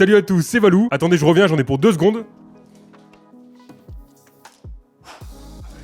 salut à tous, c'est Valou. Attendez, je reviens, j'en ai pour 2 secondes.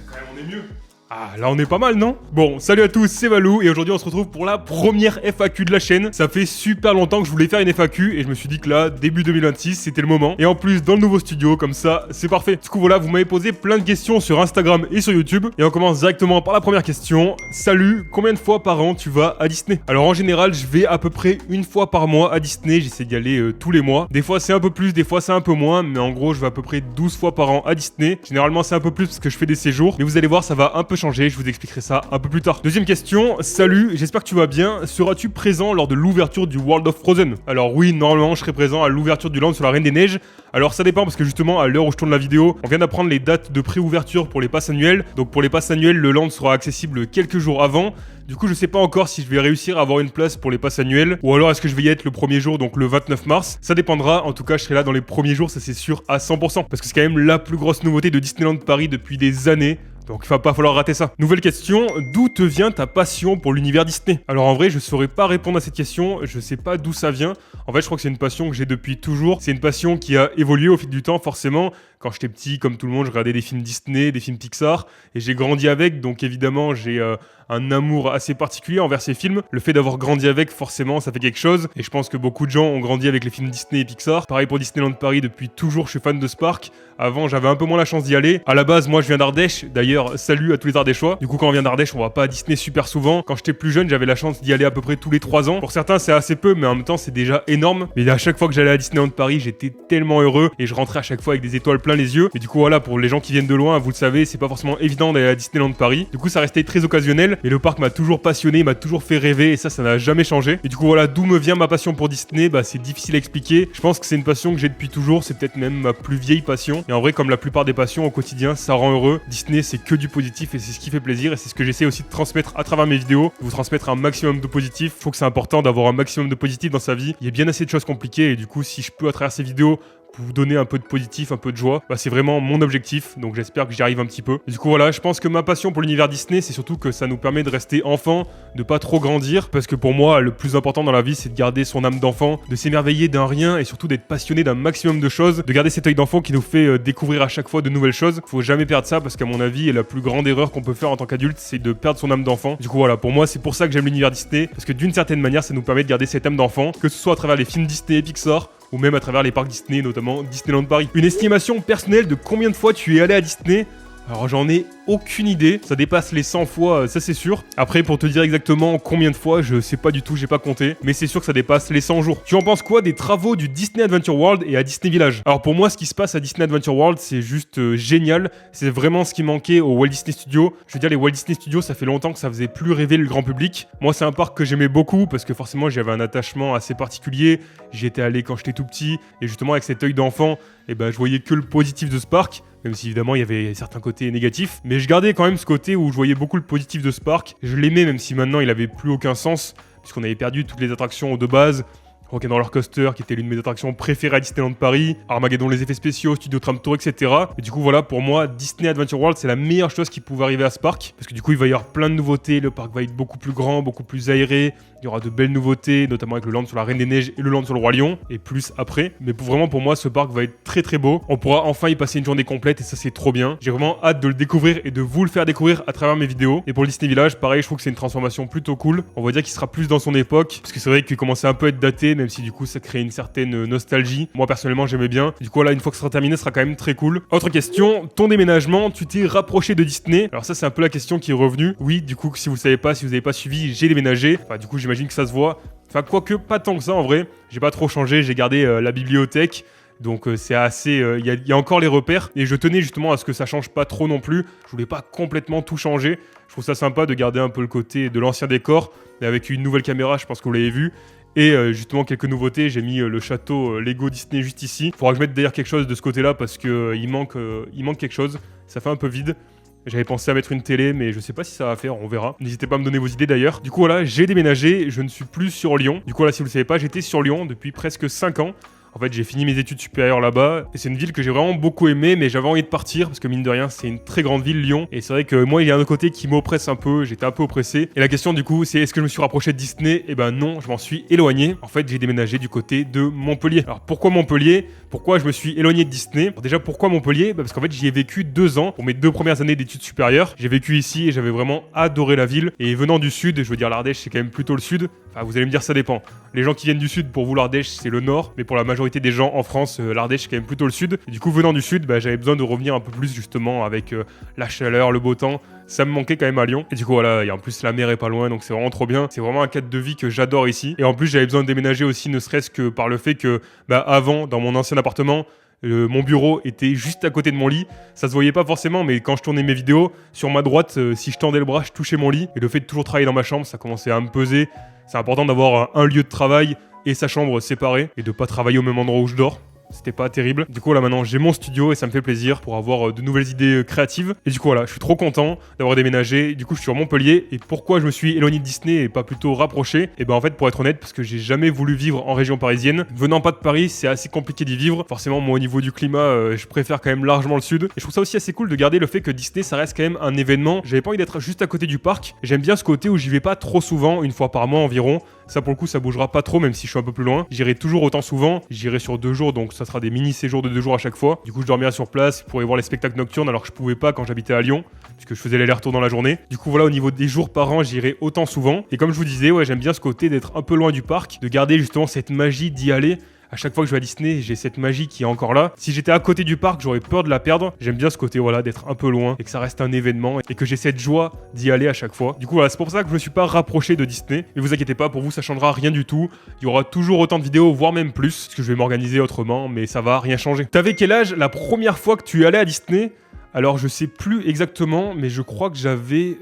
Quand même, on est mieux. Ah, là on est pas mal, non? Bon, salut à tous, c'est Valou et aujourd'hui on se retrouve pour la première FAQ de la chaîne. Ça fait super longtemps que je voulais faire une FAQ et je me suis dit que là, début 2026, c'était le moment. Et en plus, dans le nouveau studio, comme ça, c'est parfait. Du coup, voilà, vous m'avez posé plein de questions sur Instagram et sur YouTube. Et on commence directement par la première question. Salut, combien de fois par an tu vas à Disney? Alors en général, je vais à peu près une fois par mois à Disney. J'essaie d'y aller tous les mois. Des fois c'est un peu plus, des fois c'est un peu moins. Mais en gros, je vais à peu près 12 fois par an à Disney. Généralement, c'est un peu plus parce que je fais des séjours. Mais vous allez voir, ça va un peu changer, je vous expliquerai ça un peu plus tard. Deuxième question, salut, j'espère que tu vas bien. Seras-tu présent lors de l'ouverture du World of Frozen? Alors oui, normalement je serai présent à l'ouverture du land sur la Reine des Neiges. Alors ça dépend parce que justement à l'heure où je tourne la vidéo, on vient d'apprendre les dates de pré-ouverture pour les passes annuelles. Donc pour les passes annuelles, le land sera accessible quelques jours avant. Du coup, je sais pas encore si je vais réussir à avoir une place pour les passes annuelles ou alors est-ce que je vais y être le premier jour, donc le 29 mars. Ça dépendra. En tout cas, je serai là dans les premiers jours, ça c'est sûr à 100%. Parce que c'est quand même la plus grosse nouveauté de Disneyland Paris depuis des années. Donc il va pas falloir rater ça. Nouvelle question, d'où te vient ta passion pour l'univers Disney? Alors en vrai, je saurais pas répondre à cette question, je sais pas d'où ça vient. En fait, je crois que c'est une passion que j'ai depuis toujours. C'est une passion qui a évolué au fil du temps, forcément. Quand j'étais petit, comme tout le monde, je regardais des films Disney, des films Pixar, et j'ai grandi avec, donc évidemment, j'ai un amour assez particulier envers ces films. Le fait d'avoir grandi avec, forcément, ça fait quelque chose, et je pense que beaucoup de gens ont grandi avec les films Disney et Pixar. Pareil pour Disneyland Paris, depuis toujours, je suis fan de ce parc. Avant, j'avais un peu moins la chance d'y aller. À la base, moi, je viens d'Ardèche. D'ailleurs, salut à tous les Ardéchois. Du coup, quand on vient d'Ardèche, on va pas à Disney super souvent. Quand j'étais plus jeune, j'avais la chance d'y aller à peu près tous les 3 ans. Pour certains, c'est assez peu, mais en même temps, c'est déjà énorme. Mais à chaque fois que j'allais à Disneyland Paris, j'étais tellement heureux et je rentrais à chaque fois avec des étoiles plein les yeux. Et du coup, voilà, pour les gens qui viennent de loin, vous le savez, c'est pas forcément évident d'aller à Disneyland Paris. Du coup, ça restait très occasionnel. Mais le parc m'a toujours passionné, m'a toujours fait rêver et ça n'a jamais changé. Et du coup, voilà, d'où me vient ma passion pour Disney, bah, c'est difficile à expliquer. Je pense que c'est une passion que j'ai depuis toujours. C'est peut-être même ma plus vieille passion. Et en vrai, comme la plupart des passions au quotidien, ça rend heureux. Disney, c'est que du positif et c'est ce qui fait plaisir et c'est ce que j'essaie aussi de transmettre à travers mes vidéos, de vous transmettre un maximum de positif. Je trouve que c'est important d'avoir un maximum de positif dans sa vie. Il y a bien assez de choses compliquées et du coup, si je peux à travers ces vidéos vous donner un peu de positif, un peu de joie, bah c'est vraiment mon objectif, donc j'espère que j'y arrive un petit peu. Et du coup voilà, je pense que ma passion pour l'univers Disney, c'est surtout que ça nous permet de rester enfant, de pas trop grandir, parce que pour moi, le plus important dans la vie, c'est de garder son âme d'enfant, de s'émerveiller d'un rien et surtout d'être passionné d'un maximum de choses, de garder cet œil d'enfant qui nous fait découvrir à chaque fois de nouvelles choses. Faut jamais perdre ça parce qu'à mon avis, la plus grande erreur qu'on peut faire en tant qu'adulte, c'est de perdre son âme d'enfant. Du coup voilà, pour moi, c'est pour ça que j'aime l'univers Disney, parce que d'une certaine manière, ça nous permet de garder cette âme d'enfant, que ce soit à travers les films Disney et Pixar, ou même à travers les parcs Disney, notamment Disneyland Paris. Une estimation personnelle de combien de fois tu es allé à Disney? Alors j'en ai aucune idée, ça dépasse les 100 fois, ça c'est sûr. Après pour te dire exactement combien de fois, je sais pas du tout, j'ai pas compté, mais c'est sûr que ça dépasse les 100 jours. Tu en penses quoi des travaux du Disney Adventure World et à Disney Village? Alors pour moi, ce qui se passe à Disney Adventure World, c'est juste génial. C'est vraiment ce qui manquait au Walt Disney Studios. Je veux dire, les Walt Disney Studios, ça fait longtemps que ça faisait plus rêver le grand public. Moi, c'est un parc que j'aimais beaucoup parce que forcément, j'avais un attachement assez particulier. J'y étais allé quand j'étais tout petit et justement avec cet œil d'enfant, je voyais que le positif de ce parc. Même si évidemment il y avait certains côtés négatifs, mais je gardais quand même ce côté où je voyais beaucoup le positif de ce parc. Je l'aimais même si maintenant il avait plus aucun sens, puisqu'on avait perdu toutes les attractions de base. Rock'n'Roller Coaster qui était l'une de mes attractions préférées à Disneyland Paris, Armageddon les effets spéciaux, Studio Tram Tour, etc. Et du coup voilà, pour moi, Disney Adventure World c'est la meilleure chose qui pouvait arriver à ce parc, parce que du coup il va y avoir plein de nouveautés, le parc va être beaucoup plus grand, beaucoup plus aéré, il y aura de belles nouveautés, notamment avec le land sur la Reine des Neiges et le land sur le Roi Lion, et plus après. Mais vraiment pour moi ce parc va être très très beau, on pourra enfin y passer une journée complète et ça c'est trop bien. J'ai vraiment hâte de le découvrir et de vous le faire découvrir à travers mes vidéos. Et pour le Disney Village, pareil, je trouve que c'est une transformation plutôt cool. On va dire qu'il sera plus dans son époque, parce que c'est vrai qu'il commençait un peu à être daté, même si du coup ça crée une certaine nostalgie. Moi personnellement j'aimais bien. Du coup là une fois que ce sera terminé, ce sera quand même très cool. Autre question, ton déménagement, tu t'es rapproché de Disney? Alors ça c'est un peu la question qui est revenue. Oui, du coup si vous le savez pas, si vous n'avez pas suivi, j'ai déménagé. Enfin du coup j'imagine que ça se voit. Enfin quoique pas tant que ça en vrai. J'ai pas trop changé, j'ai gardé la bibliothèque. Donc c'est assez... Il y a encore les repères. Et je tenais justement à ce que ça change pas trop non plus. Je voulais pas complètement tout changer. Je trouve ça sympa de garder un peu le côté de l'ancien décor. Mais avec une nouvelle caméra, je pense que vous l'avez vu. Et justement quelques nouveautés, j'ai mis le château Lego Disney juste ici. Faudra que je mette d'ailleurs quelque chose de ce côté-là parce que il manque quelque chose. Ça fait un peu vide. J'avais pensé à mettre une télé, mais je sais pas si ça va faire, on verra. N'hésitez pas à me donner vos idées d'ailleurs. Du coup voilà, j'ai déménagé, je ne suis plus sur Lyon. Du coup là, si vous le savez pas, j'étais sur Lyon depuis presque 5 ans. En fait, j'ai fini mes études supérieures là-bas et c'est une ville que j'ai vraiment beaucoup aimée, mais j'avais envie de partir parce que mine de rien, c'est une très grande ville, Lyon. Et c'est vrai que moi, il y a un côté qui m'oppresse un peu, j'étais un peu oppressé. Et la question du coup, c'est est-ce que je me suis rapproché de Disney? Eh ben non, je m'en suis éloigné. En fait, j'ai déménagé du côté de Montpellier. Alors pourquoi Montpellier? Pourquoi je me suis éloigné de Disney? Alors, déjà, pourquoi Montpellier? Parce qu'en fait, j'y ai vécu 2 ans pour mes 2 premières années d'études supérieures. J'ai vécu ici et j'avais vraiment adoré la ville. Et venant du sud, je veux dire l'Ardèche, c'est quand même plutôt le sud. Enfin, vous allez me dire, ça dépend. Les gens qui viennent du sud, pour vous, l'Ardèche, c'est le nord. Mais pour la majorité des gens en France, l'Ardèche, c'est quand même plutôt le sud. Et du coup, venant du sud, j'avais besoin de revenir un peu plus justement avec la chaleur, le beau temps. Ça me manquait quand même à Lyon. Et du coup, voilà, et en plus, la mer est pas loin, donc c'est vraiment trop bien. C'est vraiment un cadre de vie que j'adore ici. Et en plus, j'avais besoin de déménager aussi, ne serait-ce que par le fait que, avant, dans mon ancien appartement, mon bureau était juste à côté de mon lit. Ça se voyait pas forcément, mais quand je tournais mes vidéos, sur ma droite, si je tendais le bras, je touchais mon lit. Et le fait de toujours travailler dans ma chambre, ça commençait à me peser. C'est important d'avoir un lieu de travail et sa chambre séparée et de pas travailler au même endroit où je dors. C'était pas terrible. Du coup, là maintenant, j'ai mon studio et ça me fait plaisir pour avoir de nouvelles idées créatives. Et du coup, voilà, je suis trop content d'avoir déménagé. Du coup, je suis sur Montpellier. Et pourquoi je me suis éloigné de Disney et pas plutôt rapproché? Et en fait, pour être honnête, parce que j'ai jamais voulu vivre en région parisienne. Venant pas de Paris, c'est assez compliqué d'y vivre. Forcément, moi, au niveau du climat, je préfère quand même largement le sud. Et je trouve ça aussi assez cool de garder le fait que Disney, ça reste quand même un événement. J'avais pas envie d'être juste à côté du parc. J'aime bien ce côté où j'y vais pas trop souvent, une fois par mois environ. Ça, pour le coup, ça bougera pas trop, même si je suis un peu plus loin. J'irai toujours autant souvent. J'irai sur 2 jours, donc ça sera des mini-séjours de 2 jours à chaque fois. Du coup, je dormirai sur place pour aller voir les spectacles nocturnes, alors que je pouvais pas quand j'habitais à Lyon, puisque je faisais l'aller-retour dans la journée. Du coup, voilà, au niveau des jours par an, j'irai autant souvent. Et comme je vous disais, ouais, j'aime bien ce côté d'être un peu loin du parc, de garder justement cette magie d'y aller. À chaque fois que je vais à Disney, j'ai cette magie qui est encore là. Si j'étais à côté du parc, j'aurais peur de la perdre. J'aime bien ce côté, voilà, d'être un peu loin et que ça reste un événement et que j'ai cette joie d'y aller à chaque fois. Du coup, voilà, c'est pour ça que je me suis pas rapproché de Disney. Mais vous inquiétez pas, pour vous, ça changera rien du tout. Il y aura toujours autant de vidéos, voire même plus, parce que je vais m'organiser autrement, mais ça va rien changer. T'avais quel âge la première fois que tu es allé à Disney? Alors je sais plus exactement, mais je crois que j'avais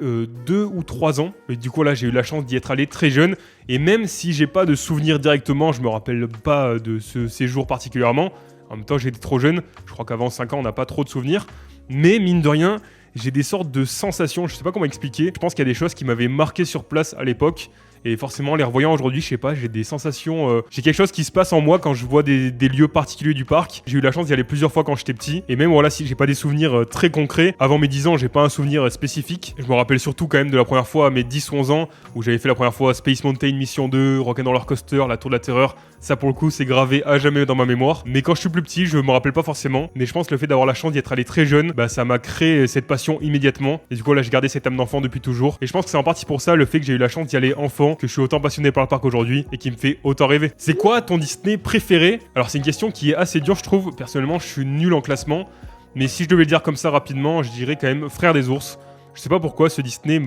2 ou 3 ans. Et du coup là j'ai eu la chance d'y être allé très jeune. Et même si j'ai pas de souvenirs directement, je me rappelle pas de ce séjour particulièrement. En même temps j'étais trop jeune, je crois qu'avant 5 ans on n'a pas trop de souvenirs. Mais mine de rien, j'ai des sortes de sensations, je sais pas comment expliquer. Je pense qu'il y a des choses qui m'avaient marqué sur place à l'époque. Et forcément, les revoyant aujourd'hui, je sais pas, j'ai des sensations... j'ai quelque chose qui se passe en moi quand je vois des lieux particuliers du parc. J'ai eu la chance d'y aller plusieurs fois quand j'étais petit. Et même, voilà, si j'ai pas des souvenirs très concrets, avant mes 10 ans, j'ai pas un souvenir spécifique. Je me rappelle surtout quand même de la première fois à mes 10 ou 11 ans, où j'avais fait la première fois Space Mountain Mission 2, Rock'n'Roller Coaster, la Tour de la Terreur. Ça, pour le coup, c'est gravé à jamais dans ma mémoire. Mais quand je suis plus petit, je me rappelle pas forcément. Mais je pense que le fait d'avoir la chance d'y être allé très jeune, ça m'a créé cette passion immédiatement. Et du coup, là, j'ai gardé cette âme d'enfant depuis toujours. Et je pense que c'est en partie pour ça, le fait que j'ai eu la chance d'y aller enfant, que je suis autant passionné par le parc aujourd'hui et qui me fait autant rêver. C'est quoi ton Disney préféré? Alors, c'est une question qui est assez dure, je trouve. Personnellement, je suis nul en classement. Mais si je devais le dire comme ça rapidement, je dirais quand même Frères des Ours. Je sais pas pourquoi ce Disney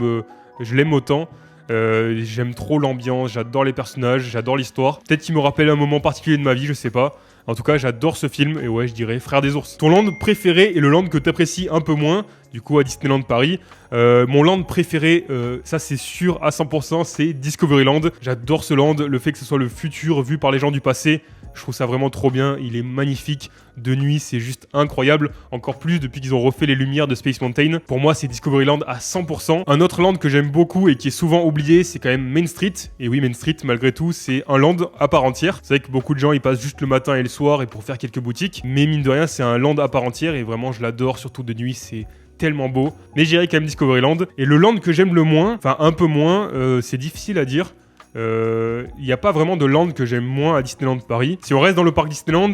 je l'aime autant. J'aime trop l'ambiance, j'adore les personnages, j'adore l'histoire. Peut-être qu'il me rappelle un moment particulier de ma vie, je sais pas. En tout cas, j'adore ce film et ouais, je dirais Frères des Ours. Ton land préféré et le land que t'apprécies un peu moins, du coup à Disneyland Paris. Mon land préféré, ça c'est sûr à 100%, c'est Discoveryland. J'adore ce land, le fait que ce soit le futur vu par les gens du passé. Je trouve ça vraiment trop bien, il est magnifique. De nuit, c'est juste incroyable. Encore plus depuis qu'ils ont refait les lumières de Space Mountain. Pour moi, c'est Discoveryland à 100%. Un autre land que j'aime beaucoup et qui est souvent oublié, c'est quand même Main Street. Et oui, Main Street, malgré tout, c'est un land à part entière. C'est vrai que beaucoup de gens y passent juste le matin et le soir et pour faire quelques boutiques. Mais mine de rien, c'est un land à part entière et vraiment, je l'adore. Surtout de nuit, c'est tellement beau. Mais j'irai quand même Discoveryland. Et le land que j'aime le moins, enfin un peu moins, c'est difficile à dire. Il n'y a pas vraiment de land que j'aime moins à Disneyland Paris. Si on reste dans le parc Disneyland,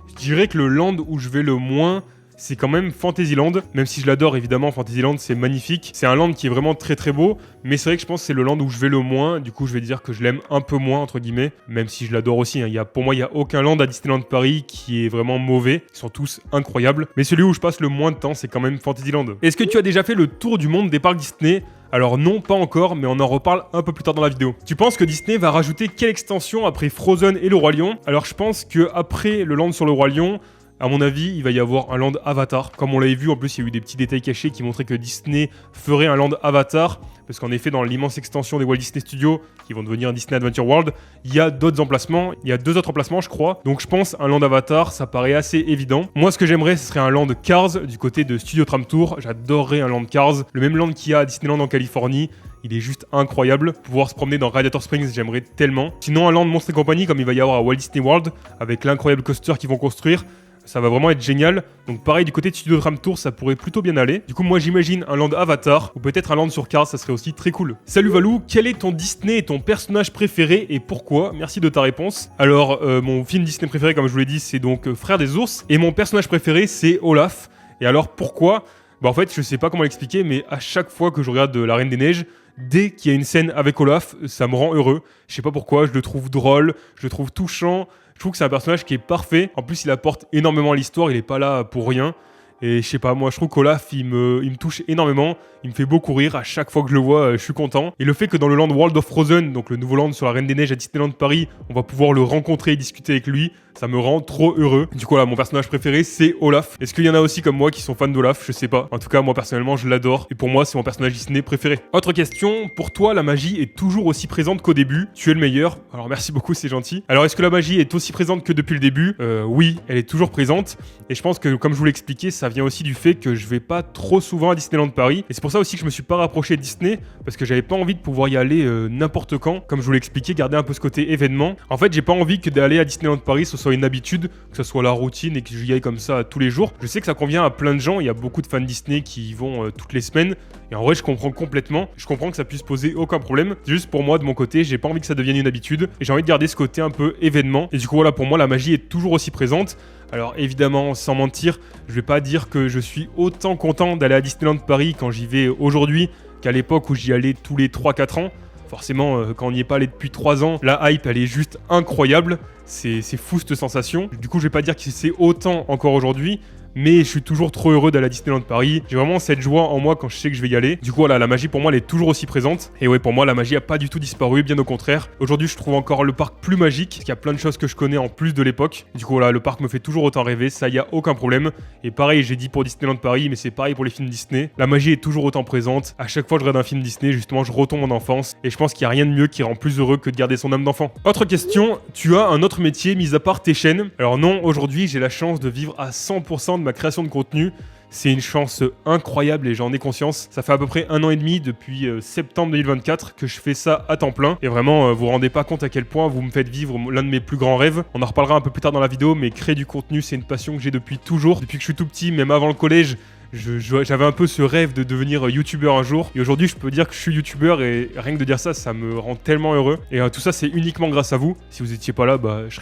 je dirais que le land où je vais le moins, c'est quand même Fantasyland. Même si je l'adore évidemment, Fantasyland c'est magnifique. C'est un land qui est vraiment très très beau. Mais c'est vrai que je pense que c'est le land où je vais le moins. Du coup je vais dire que je l'aime un peu moins entre guillemets. Même si je l'adore aussi. Pour moi il n'y a aucun land à Disneyland Paris qui est vraiment mauvais. Ils sont tous incroyables. Mais celui où je passe le moins de temps c'est quand même Fantasyland. Est-ce que tu as déjà fait le tour du monde des parcs Disney ? Alors non, pas encore, mais on en reparle un peu plus tard dans la vidéo. Tu penses que Disney va rajouter quelle extension après Frozen et le Roi Lion ? Alors je pense que après le land sur le Roi Lion, à mon avis, il va y avoir un land Avatar. Comme on l'avait vu, en plus, il y a eu des petits détails cachés qui montraient que Disney ferait un land Avatar. Parce qu'en effet, dans l'immense extension des Walt Disney Studios, qui vont devenir Disney Adventure World, il y a d'autres emplacements. Il y a 2 autres emplacements, je crois. Donc je pense un land Avatar, ça paraît assez évident. Moi, ce que j'aimerais, ce serait un land Cars du côté de Studio Tram Tour. J'adorerais un land Cars. Le même land qu'il y a à Disneyland en Californie. il est juste incroyable. Pouvoir se promener dans Radiator Springs, j'aimerais tellement. Sinon, un land Monstres et compagnie, comme il va y avoir à Walt Disney World, avec l'incroyable coaster qu'ils vont construire, ça va vraiment être génial. Donc pareil, du côté de Studio Tram Tour, ça pourrait plutôt bien aller. Du coup, moi j'imagine un land Avatar, ou peut-être un land sur Cars, ça serait aussi très cool. Salut Valou, quel est ton Disney et ton personnage préféré et pourquoi? Merci de ta réponse. Alors, mon film Disney préféré, comme je vous l'ai dit, c'est donc Frères des ours. Et mon personnage préféré, c'est Olaf. Et alors, pourquoi? Bah en fait, je sais pas comment l'expliquer, mais à chaque fois que je regarde La Reine des Neiges, dès qu'il y a une scène avec Olaf, ça me rend heureux. Je sais pas pourquoi, je le trouve drôle, je le trouve touchant. Je trouve que c'est un personnage qui est parfait. En plus, il apporte énormément à l'histoire, il est pas là pour rien. Et je sais pas, moi je trouve qu'Olaf, il me touche énormément. Il me fait beaucoup rire. À chaque fois que je le vois, je suis content. Et le fait que dans le land World of Frozen, donc le nouveau land sur la Reine des Neiges à Disneyland Paris, on va pouvoir le rencontrer et discuter avec lui, ça me rend trop heureux. Du coup, là, mon personnage préféré, c'est Olaf. Est-ce qu'il y en a aussi comme moi qui sont fans d'Olaf? Je sais pas. En tout cas, moi personnellement, je l'adore. Et pour moi, c'est mon personnage Disney préféré. Autre question, pour toi, la magie est toujours aussi présente qu'au début? Tu es le meilleur. Alors merci beaucoup, c'est gentil. Alors, est-ce que la magie est aussi présente que depuis le début? Oui, elle est toujours présente. Et je pense que, comme je vous l'ai expliqué, ça vient aussi du fait que je vais pas trop souvent à Disneyland Paris. Et c'est pour ça aussi que je me suis pas rapproché de Disney, parce que j'avais pas envie de pouvoir y aller n'importe quand. Comme je vous l'ai expliqué, garder un peu ce côté événement. En fait, j'ai pas envie que d'aller à Disneyland Paris, ce soit une habitude, que ce soit la routine et que j'y aille comme ça tous les jours. Je sais que ça convient à plein de gens. Il y a beaucoup de fans Disney qui y vont toutes les semaines. Et en vrai, je comprends complètement. Je comprends que ça puisse poser aucun problème. C'est juste pour moi, de mon côté, j'ai pas envie que ça devienne une habitude. Et j'ai envie de garder ce côté un peu événement. Et du coup, voilà, pour moi, la magie est toujours aussi présente. Alors évidemment, sans mentir, je vais pas dire que je suis autant content d'aller à Disneyland Paris quand j'y vais aujourd'hui qu'à l'époque où j'y allais tous les 3-4 ans. Forcément, quand on n'y est pas allé depuis 3 ans, la hype, elle est juste incroyable. C'est fou cette sensation. Du coup, je vais pas dire que c'est autant encore aujourd'hui, mais je suis toujours trop heureux d'aller à Disneyland Paris. J'ai vraiment cette joie en moi quand je sais que je vais y aller. Du coup, voilà, la magie pour moi, elle est toujours aussi présente. Et ouais, pour moi, la magie a pas du tout disparu, bien au contraire. Aujourd'hui, je trouve encore le parc plus magique, parce qu'il y a plein de choses que je connais en plus de l'époque. Du coup, voilà, le parc me fait toujours autant rêver, ça y a aucun problème. Et pareil, j'ai dit pour Disneyland Paris, mais c'est pareil pour les films Disney. La magie est toujours autant présente. À chaque fois que je regarde un film Disney, justement, je retombe en enfance. Et je pense qu'il y a rien de mieux qui rend plus heureux que de garder son âme d'enfant. Autre question, tu as un autre métier mis à part tes chaînes? Alors non, aujourd'hui, j'ai la chance de vivre à 100% de ma création de contenu. C'est une chance incroyable et j'en ai conscience. Ça fait à peu près 1 an et demi, depuis septembre 2024, que je fais ça à temps plein. Et vraiment, vous vous rendez pas compte à quel point vous me faites vivre l'un de mes plus grands rêves. On en reparlera un peu plus tard dans la vidéo, mais créer du contenu, c'est une passion que j'ai depuis toujours. Depuis que je suis tout petit, même avant le collège, j'avais un peu ce rêve de devenir youtubeur un jour. Et aujourd'hui, je peux dire que je suis youtubeur et rien que de dire ça, ça me rend tellement heureux. Et tout ça, c'est uniquement grâce à vous. Si vous étiez pas là, bah, je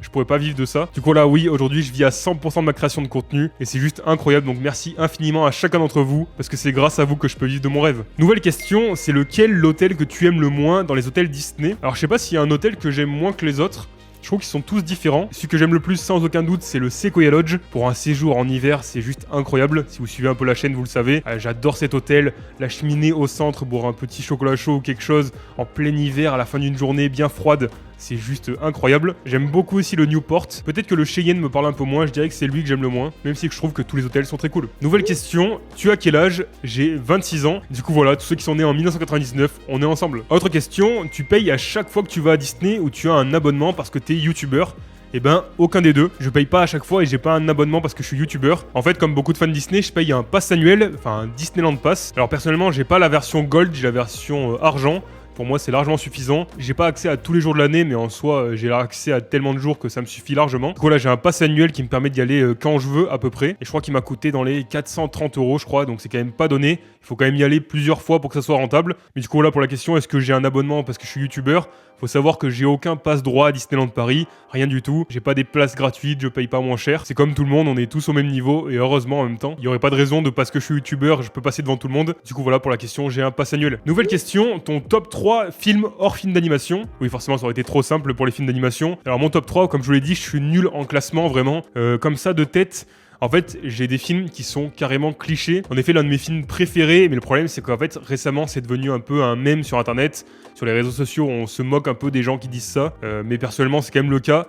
pourrais pas vivre de ça. Du coup, là, oui, aujourd'hui, je vis à 100% de ma création de contenu. Et c'est juste incroyable. Donc, merci infiniment à chacun d'entre vous. Parce que c'est grâce à vous que je peux vivre de mon rêve. Nouvelle question, c'est lequel l'hôtel que tu aimes le moins dans les hôtels Disney? Alors, je sais pas s'il y a un hôtel que j'aime moins que les autres. Je trouve qu'ils sont tous différents. Celui que j'aime le plus, sans aucun doute, c'est le Sequoia Lodge. Pour un séjour en hiver, c'est juste incroyable. Si vous suivez un peu la chaîne, vous le savez. J'adore cet hôtel. La cheminée au centre, boire un petit chocolat chaud ou quelque chose en plein hiver à la fin d'une journée bien froide. C'est juste incroyable. J'aime beaucoup aussi le Newport. Peut-être que le Cheyenne me parle un peu moins, je dirais que c'est lui que j'aime le moins, même si je trouve que tous les hôtels sont très cool. Nouvelle question, tu as quel âge? J'ai 26 ans. Du coup voilà, tous ceux qui sont nés en 1999, on est ensemble. Autre question, tu payes à chaque fois que tu vas à Disney ou tu as un abonnement parce que t'es youtubeur? Eh ben, aucun des deux. Je paye pas à chaque fois et j'ai pas un abonnement parce que je suis youtubeur. En fait, comme beaucoup de fans Disney, je paye un pass annuel, enfin un Disneyland Pass. Alors personnellement, j'ai pas la version Gold, j'ai la version argent. Pour moi, c'est largement suffisant. J'ai pas accès à tous les jours de l'année, mais en soi, j'ai accès à tellement de jours que ça me suffit largement. Du coup, là, j'ai un pass annuel qui me permet d'y aller quand je veux, à peu près. Et je crois qu'il m'a coûté dans les 430 €, je crois. Donc, c'est quand même pas donné. Il faut quand même y aller plusieurs fois pour que ça soit rentable. Mais du coup, là, pour la question, est-ce que j'ai un abonnement parce que je suis youtubeur? Faut savoir que j'ai aucun passe droit à Disneyland Paris, rien du tout. J'ai pas des places gratuites, je paye pas moins cher. C'est comme tout le monde, on est tous au même niveau et heureusement en même temps. Il y aurait pas de raison de parce que je suis youtubeur, je peux passer devant tout le monde. Du coup voilà pour la question, j'ai un pass annuel. Nouvelle question, ton top 3 films hors film d'animation? Oui, forcément ça aurait été trop simple pour les films d'animation. Alors mon top 3, comme je vous l'ai dit, je suis nul en classement vraiment. Comme ça de tête. En fait, j'ai des films qui sont carrément clichés. En effet, l'un de mes films préférés, mais le problème, c'est qu'en fait, récemment, c'est devenu un peu un mème sur Internet. Sur les réseaux sociaux, on se moque un peu des gens qui disent ça. Mais personnellement, c'est quand même le cas.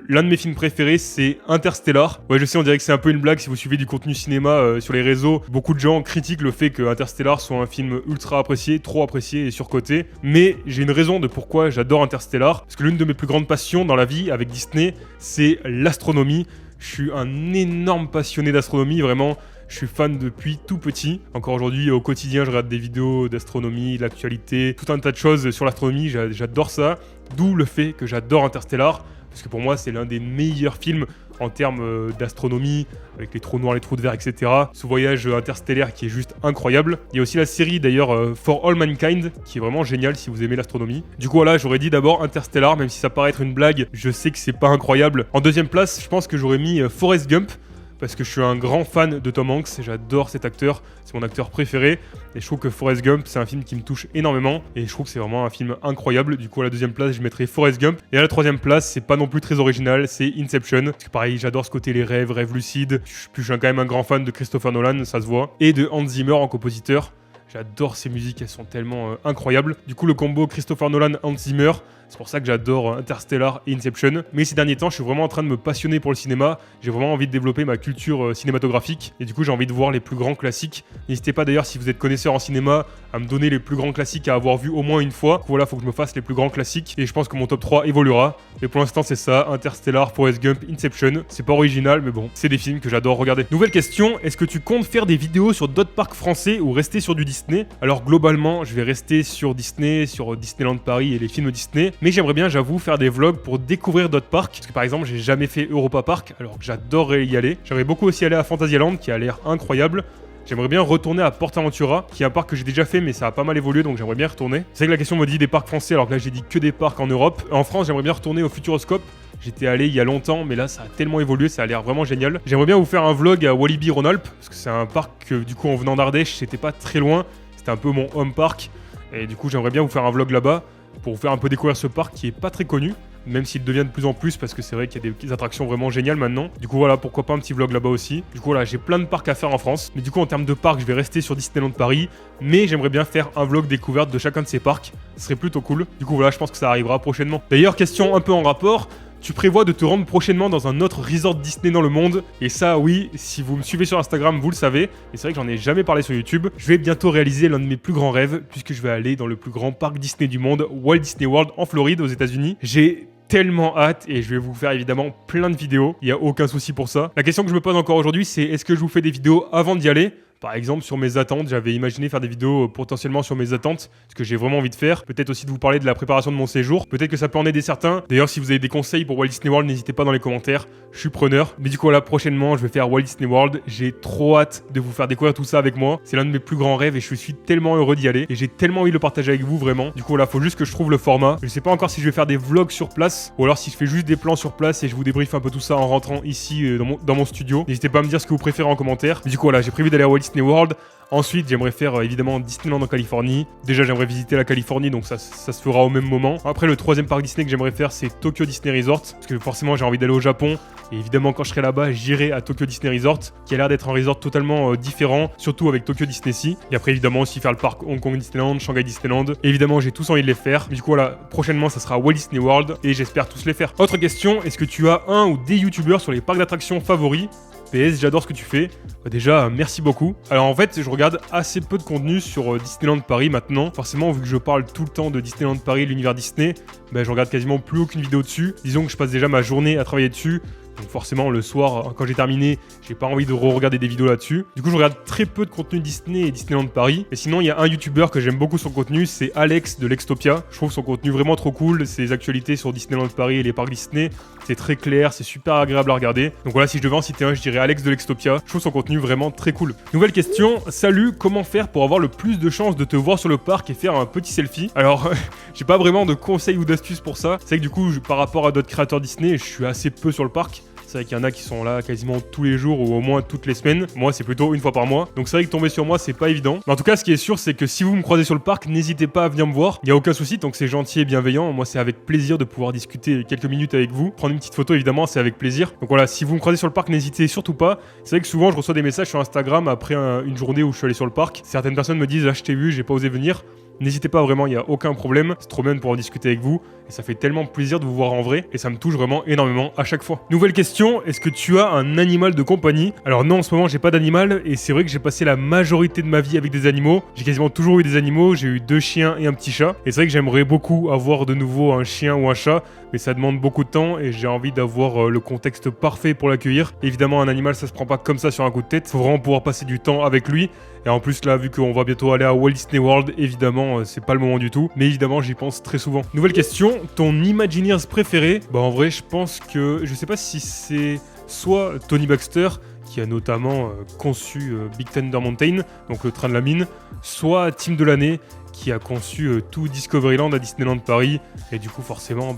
L'un de mes films préférés, c'est Interstellar. Ouais, je sais, on dirait que c'est un peu une blague si vous suivez du contenu cinéma sur les réseaux. Beaucoup de gens critiquent le fait que Interstellar soit un film ultra apprécié, trop apprécié et surcoté. Mais j'ai une raison de pourquoi j'adore Interstellar. Parce que l'une de mes plus grandes passions dans la vie avec Disney, c'est l'astronomie. Je suis un énorme passionné d'astronomie, vraiment. Je suis fan depuis tout petit. Encore aujourd'hui, au quotidien, je regarde des vidéos d'astronomie, de l'actualité, tout un tas de choses sur l'astronomie. J'adore ça. D'où le fait que j'adore Interstellar. Parce que pour moi, c'est l'un des meilleurs films en termes d'astronomie, avec les trous noirs, les trous de verre, etc. Ce voyage interstellaire qui est juste incroyable. Il y a aussi la série d'ailleurs For All Mankind, qui est vraiment géniale si vous aimez l'astronomie. Du coup voilà, j'aurais dit d'abord Interstellar, même si ça paraît être une blague, je sais que c'est pas incroyable. En deuxième place, je pense que j'aurais mis Forrest Gump, parce que je suis un grand fan de Tom Hanks, j'adore cet acteur, c'est mon acteur préféré, et je trouve que Forrest Gump, c'est un film qui me touche énormément, et je trouve que c'est vraiment un film incroyable. Du coup à la deuxième place, je mettrai Forrest Gump, et à la troisième place, c'est pas non plus très original, c'est Inception, parce que pareil, j'adore ce côté les rêves lucides, je suis quand même un grand fan de Christopher Nolan, ça se voit, et de Hans Zimmer en compositeur. J'adore ces musiques, elles sont tellement incroyables. Du coup, le combo Christopher Nolan-Hans Zimmer, c'est pour ça que j'adore Interstellar et Inception. Mais ces derniers temps, je suis vraiment en train de me passionner pour le cinéma. J'ai vraiment envie de développer ma culture cinématographique. Et du coup, j'ai envie de voir les plus grands classiques. N'hésitez pas d'ailleurs, si vous êtes connaisseur en cinéma, à me donner les plus grands classiques à avoir vu au moins une fois. Voilà, faut que je me fasse les plus grands classiques. Et je pense que mon top 3 évoluera. Mais pour l'instant, c'est ça, Interstellar, Forrest Gump, Inception. C'est pas original, mais bon, c'est des films que j'adore regarder. Nouvelle question, est-ce que tu comptes faire des vidéos sur d'autres parcs français ou rester sur du Disney? Alors globalement, je vais rester sur Disney, sur Disneyland Paris et les films Disney. Mais j'aimerais bien, j'avoue, faire des vlogs pour découvrir d'autres parcs. Parce que par exemple, j'ai jamais fait Europa Park, alors que j'adorerais y aller. J'aimerais beaucoup aussi aller à Fantasyland, qui a l'air incroyable. J'aimerais bien retourner à PortAventura, qui est un parc que j'ai déjà fait, mais ça a pas mal évolué, donc j'aimerais bien retourner. C'est vrai que la question me dit des parcs français, alors que là j'ai dit que des parcs en Europe. En France, j'aimerais bien retourner au Futuroscope. J'étais allé il y a longtemps, mais là ça a tellement évolué, ça a l'air vraiment génial. J'aimerais bien vous faire un vlog à Walibi Rhône-Alpes, parce que c'est un parc que du coup en venant d'Ardèche, c'était pas très loin. C'était un peu mon home park. Et du coup j'aimerais bien vous faire un vlog là-bas, pour vous faire un peu découvrir ce parc qui est pas très connu. Même s'il devient de plus en plus, parce que c'est vrai qu'il y a des attractions vraiment géniales maintenant. Du coup voilà, pourquoi pas un petit vlog là-bas aussi. Du coup voilà, j'ai plein de parcs à faire en France. Mais du coup en termes de parcs, je vais rester sur Disneyland Paris. Mais j'aimerais bien faire un vlog découverte de chacun de ces parcs. Ce serait plutôt cool. Du coup voilà, je pense que ça arrivera prochainement. D'ailleurs, question un peu en rapport. Tu prévois de te rendre prochainement dans un autre resort Disney dans le monde. Et ça, oui, si vous me suivez sur Instagram, vous le savez. Et c'est vrai que j'en ai jamais parlé sur YouTube. Je vais bientôt réaliser l'un de mes plus grands rêves, puisque je vais aller dans le plus grand parc Disney du monde, Walt Disney World en Floride, aux États-Unis. J'ai tellement hâte et je vais vous faire évidemment plein de vidéos. Il n'y a aucun souci pour ça. La question que je me pose encore aujourd'hui, c'est est-ce que je vous fais des vidéos avant d'y aller ? Par exemple, sur mes attentes, j'avais imaginé faire des vidéos potentiellement sur mes attentes, ce que j'ai vraiment envie de faire. Peut-être aussi de vous parler de la préparation de mon séjour. Peut-être que ça peut en aider certains. D'ailleurs, si vous avez des conseils pour Walt Disney World, n'hésitez pas dans les commentaires. Je suis preneur. Mais du coup, là, prochainement, je vais faire Walt Disney World. J'ai trop hâte de vous faire découvrir tout ça avec moi. C'est l'un de mes plus grands rêves et je suis tellement heureux d'y aller. Et j'ai tellement envie de le partager avec vous, vraiment. Du coup, là, faut juste que je trouve le format. Je sais pas encore si je vais faire des vlogs sur place ou alors si je fais juste des plans sur place et je vous débriefe un peu tout ça en rentrant ici dans mon studio. N'hésitez pas à me dire ce que vous préférez en commentaire. Mais du coup, là, j'ai prévu d'aller à Walt Disney World. Ensuite, j'aimerais faire évidemment Disneyland en Californie. Déjà, j'aimerais visiter la Californie, donc ça se fera au même moment. Après, le troisième parc Disney que j'aimerais faire, c'est Tokyo Disney Resort. Parce que forcément, j'ai envie d'aller au Japon. Et évidemment, quand je serai là-bas, j'irai à Tokyo Disney Resort, qui a l'air d'être un resort totalement différent, surtout avec Tokyo Disney Sea. Et après, évidemment, aussi faire le parc Hong Kong Disneyland, Shanghai Disneyland. Et évidemment, j'ai tous envie de les faire. Mais du coup, voilà, prochainement, ça sera Walt Disney World. Et j'espère tous les faire. Autre question, est-ce que tu as un ou des youtubeurs sur les parcs d'attractions favoris ? PS, j'adore ce que tu fais. Déjà, merci beaucoup. Alors en fait, je regarde assez peu de contenu sur Disneyland Paris maintenant. Forcément, vu que je parle tout le temps de Disneyland Paris, l'univers Disney, je regarde quasiment plus aucune vidéo dessus. Disons que je passe déjà ma journée à travailler dessus. Donc forcément, le soir, quand j'ai terminé, j'ai pas envie de re-regarder des vidéos là-dessus. Du coup, je regarde très peu de contenu Disney et Disneyland Paris. Et sinon, il y a un youtubeur que j'aime beaucoup son contenu, c'est Alex de Lextopia. Je trouve son contenu vraiment trop cool. Ses actualités sur Disneyland Paris et les parcs Disney, c'est très clair, c'est super agréable à regarder. Donc voilà, si je devais en citer un, je dirais Alex de Lextopia. Je trouve son contenu vraiment très cool. Nouvelle question, salut, comment faire pour avoir le plus de chances de te voir sur le parc et faire un petit selfie? Alors, j'ai pas vraiment de conseils ou d'astuces pour ça. C'est vrai que du coup, par rapport à d'autres créateurs Disney, je suis assez peu sur le parc. C'est vrai qu'il y en a qui sont là quasiment tous les jours ou au moins toutes les semaines. Moi, c'est plutôt une fois par mois. Donc c'est vrai que tomber sur moi, c'est pas évident. Mais en tout cas, ce qui est sûr, c'est que si vous me croisez sur le parc, n'hésitez pas à venir me voir. Il n'y a aucun souci, tant que c'est gentil et bienveillant. Moi, c'est avec plaisir de pouvoir discuter quelques minutes avec vous. Prendre une petite photo, évidemment, c'est avec plaisir. Donc voilà, si vous me croisez sur le parc, n'hésitez surtout pas. C'est vrai que souvent, je reçois des messages sur Instagram après une journée où je suis allé sur le parc. Certaines personnes me disent « Ah, je t'ai vu, j'ai pas osé venir ». N'hésitez pas vraiment, il n'y a aucun problème. C'est trop bien de pouvoir discuter avec vous. Et ça fait tellement plaisir de vous voir en vrai. Et ça me touche vraiment énormément à chaque fois. Nouvelle question, est-ce que tu as un animal de compagnie? Alors non, en ce moment, j'ai pas d'animal. Et c'est vrai que j'ai passé la majorité de ma vie avec des animaux. J'ai quasiment toujours eu des animaux. J'ai eu 2 chiens et un petit chat. Et c'est vrai que j'aimerais beaucoup avoir de nouveau un chien ou un chat. Mais ça demande beaucoup de temps et j'ai envie d'avoir le contexte parfait pour l'accueillir. Évidemment, un animal, ça se prend pas comme ça sur un coup de tête. Faut vraiment pouvoir passer du temps avec lui. Et en plus, là, vu qu'on va bientôt aller à Walt Disney World, évidemment, c'est pas le moment du tout. Mais évidemment, j'y pense très souvent. Nouvelle question, ton Imagineers préféré? Bah, en vrai, je pense que... Je sais pas si c'est soit Tony Baxter, qui a notamment conçu Big Thunder Mountain, donc le train de la mine, soit Tim Delaney, qui a conçu tout Discoveryland à Disneyland Paris. Et du coup, forcément,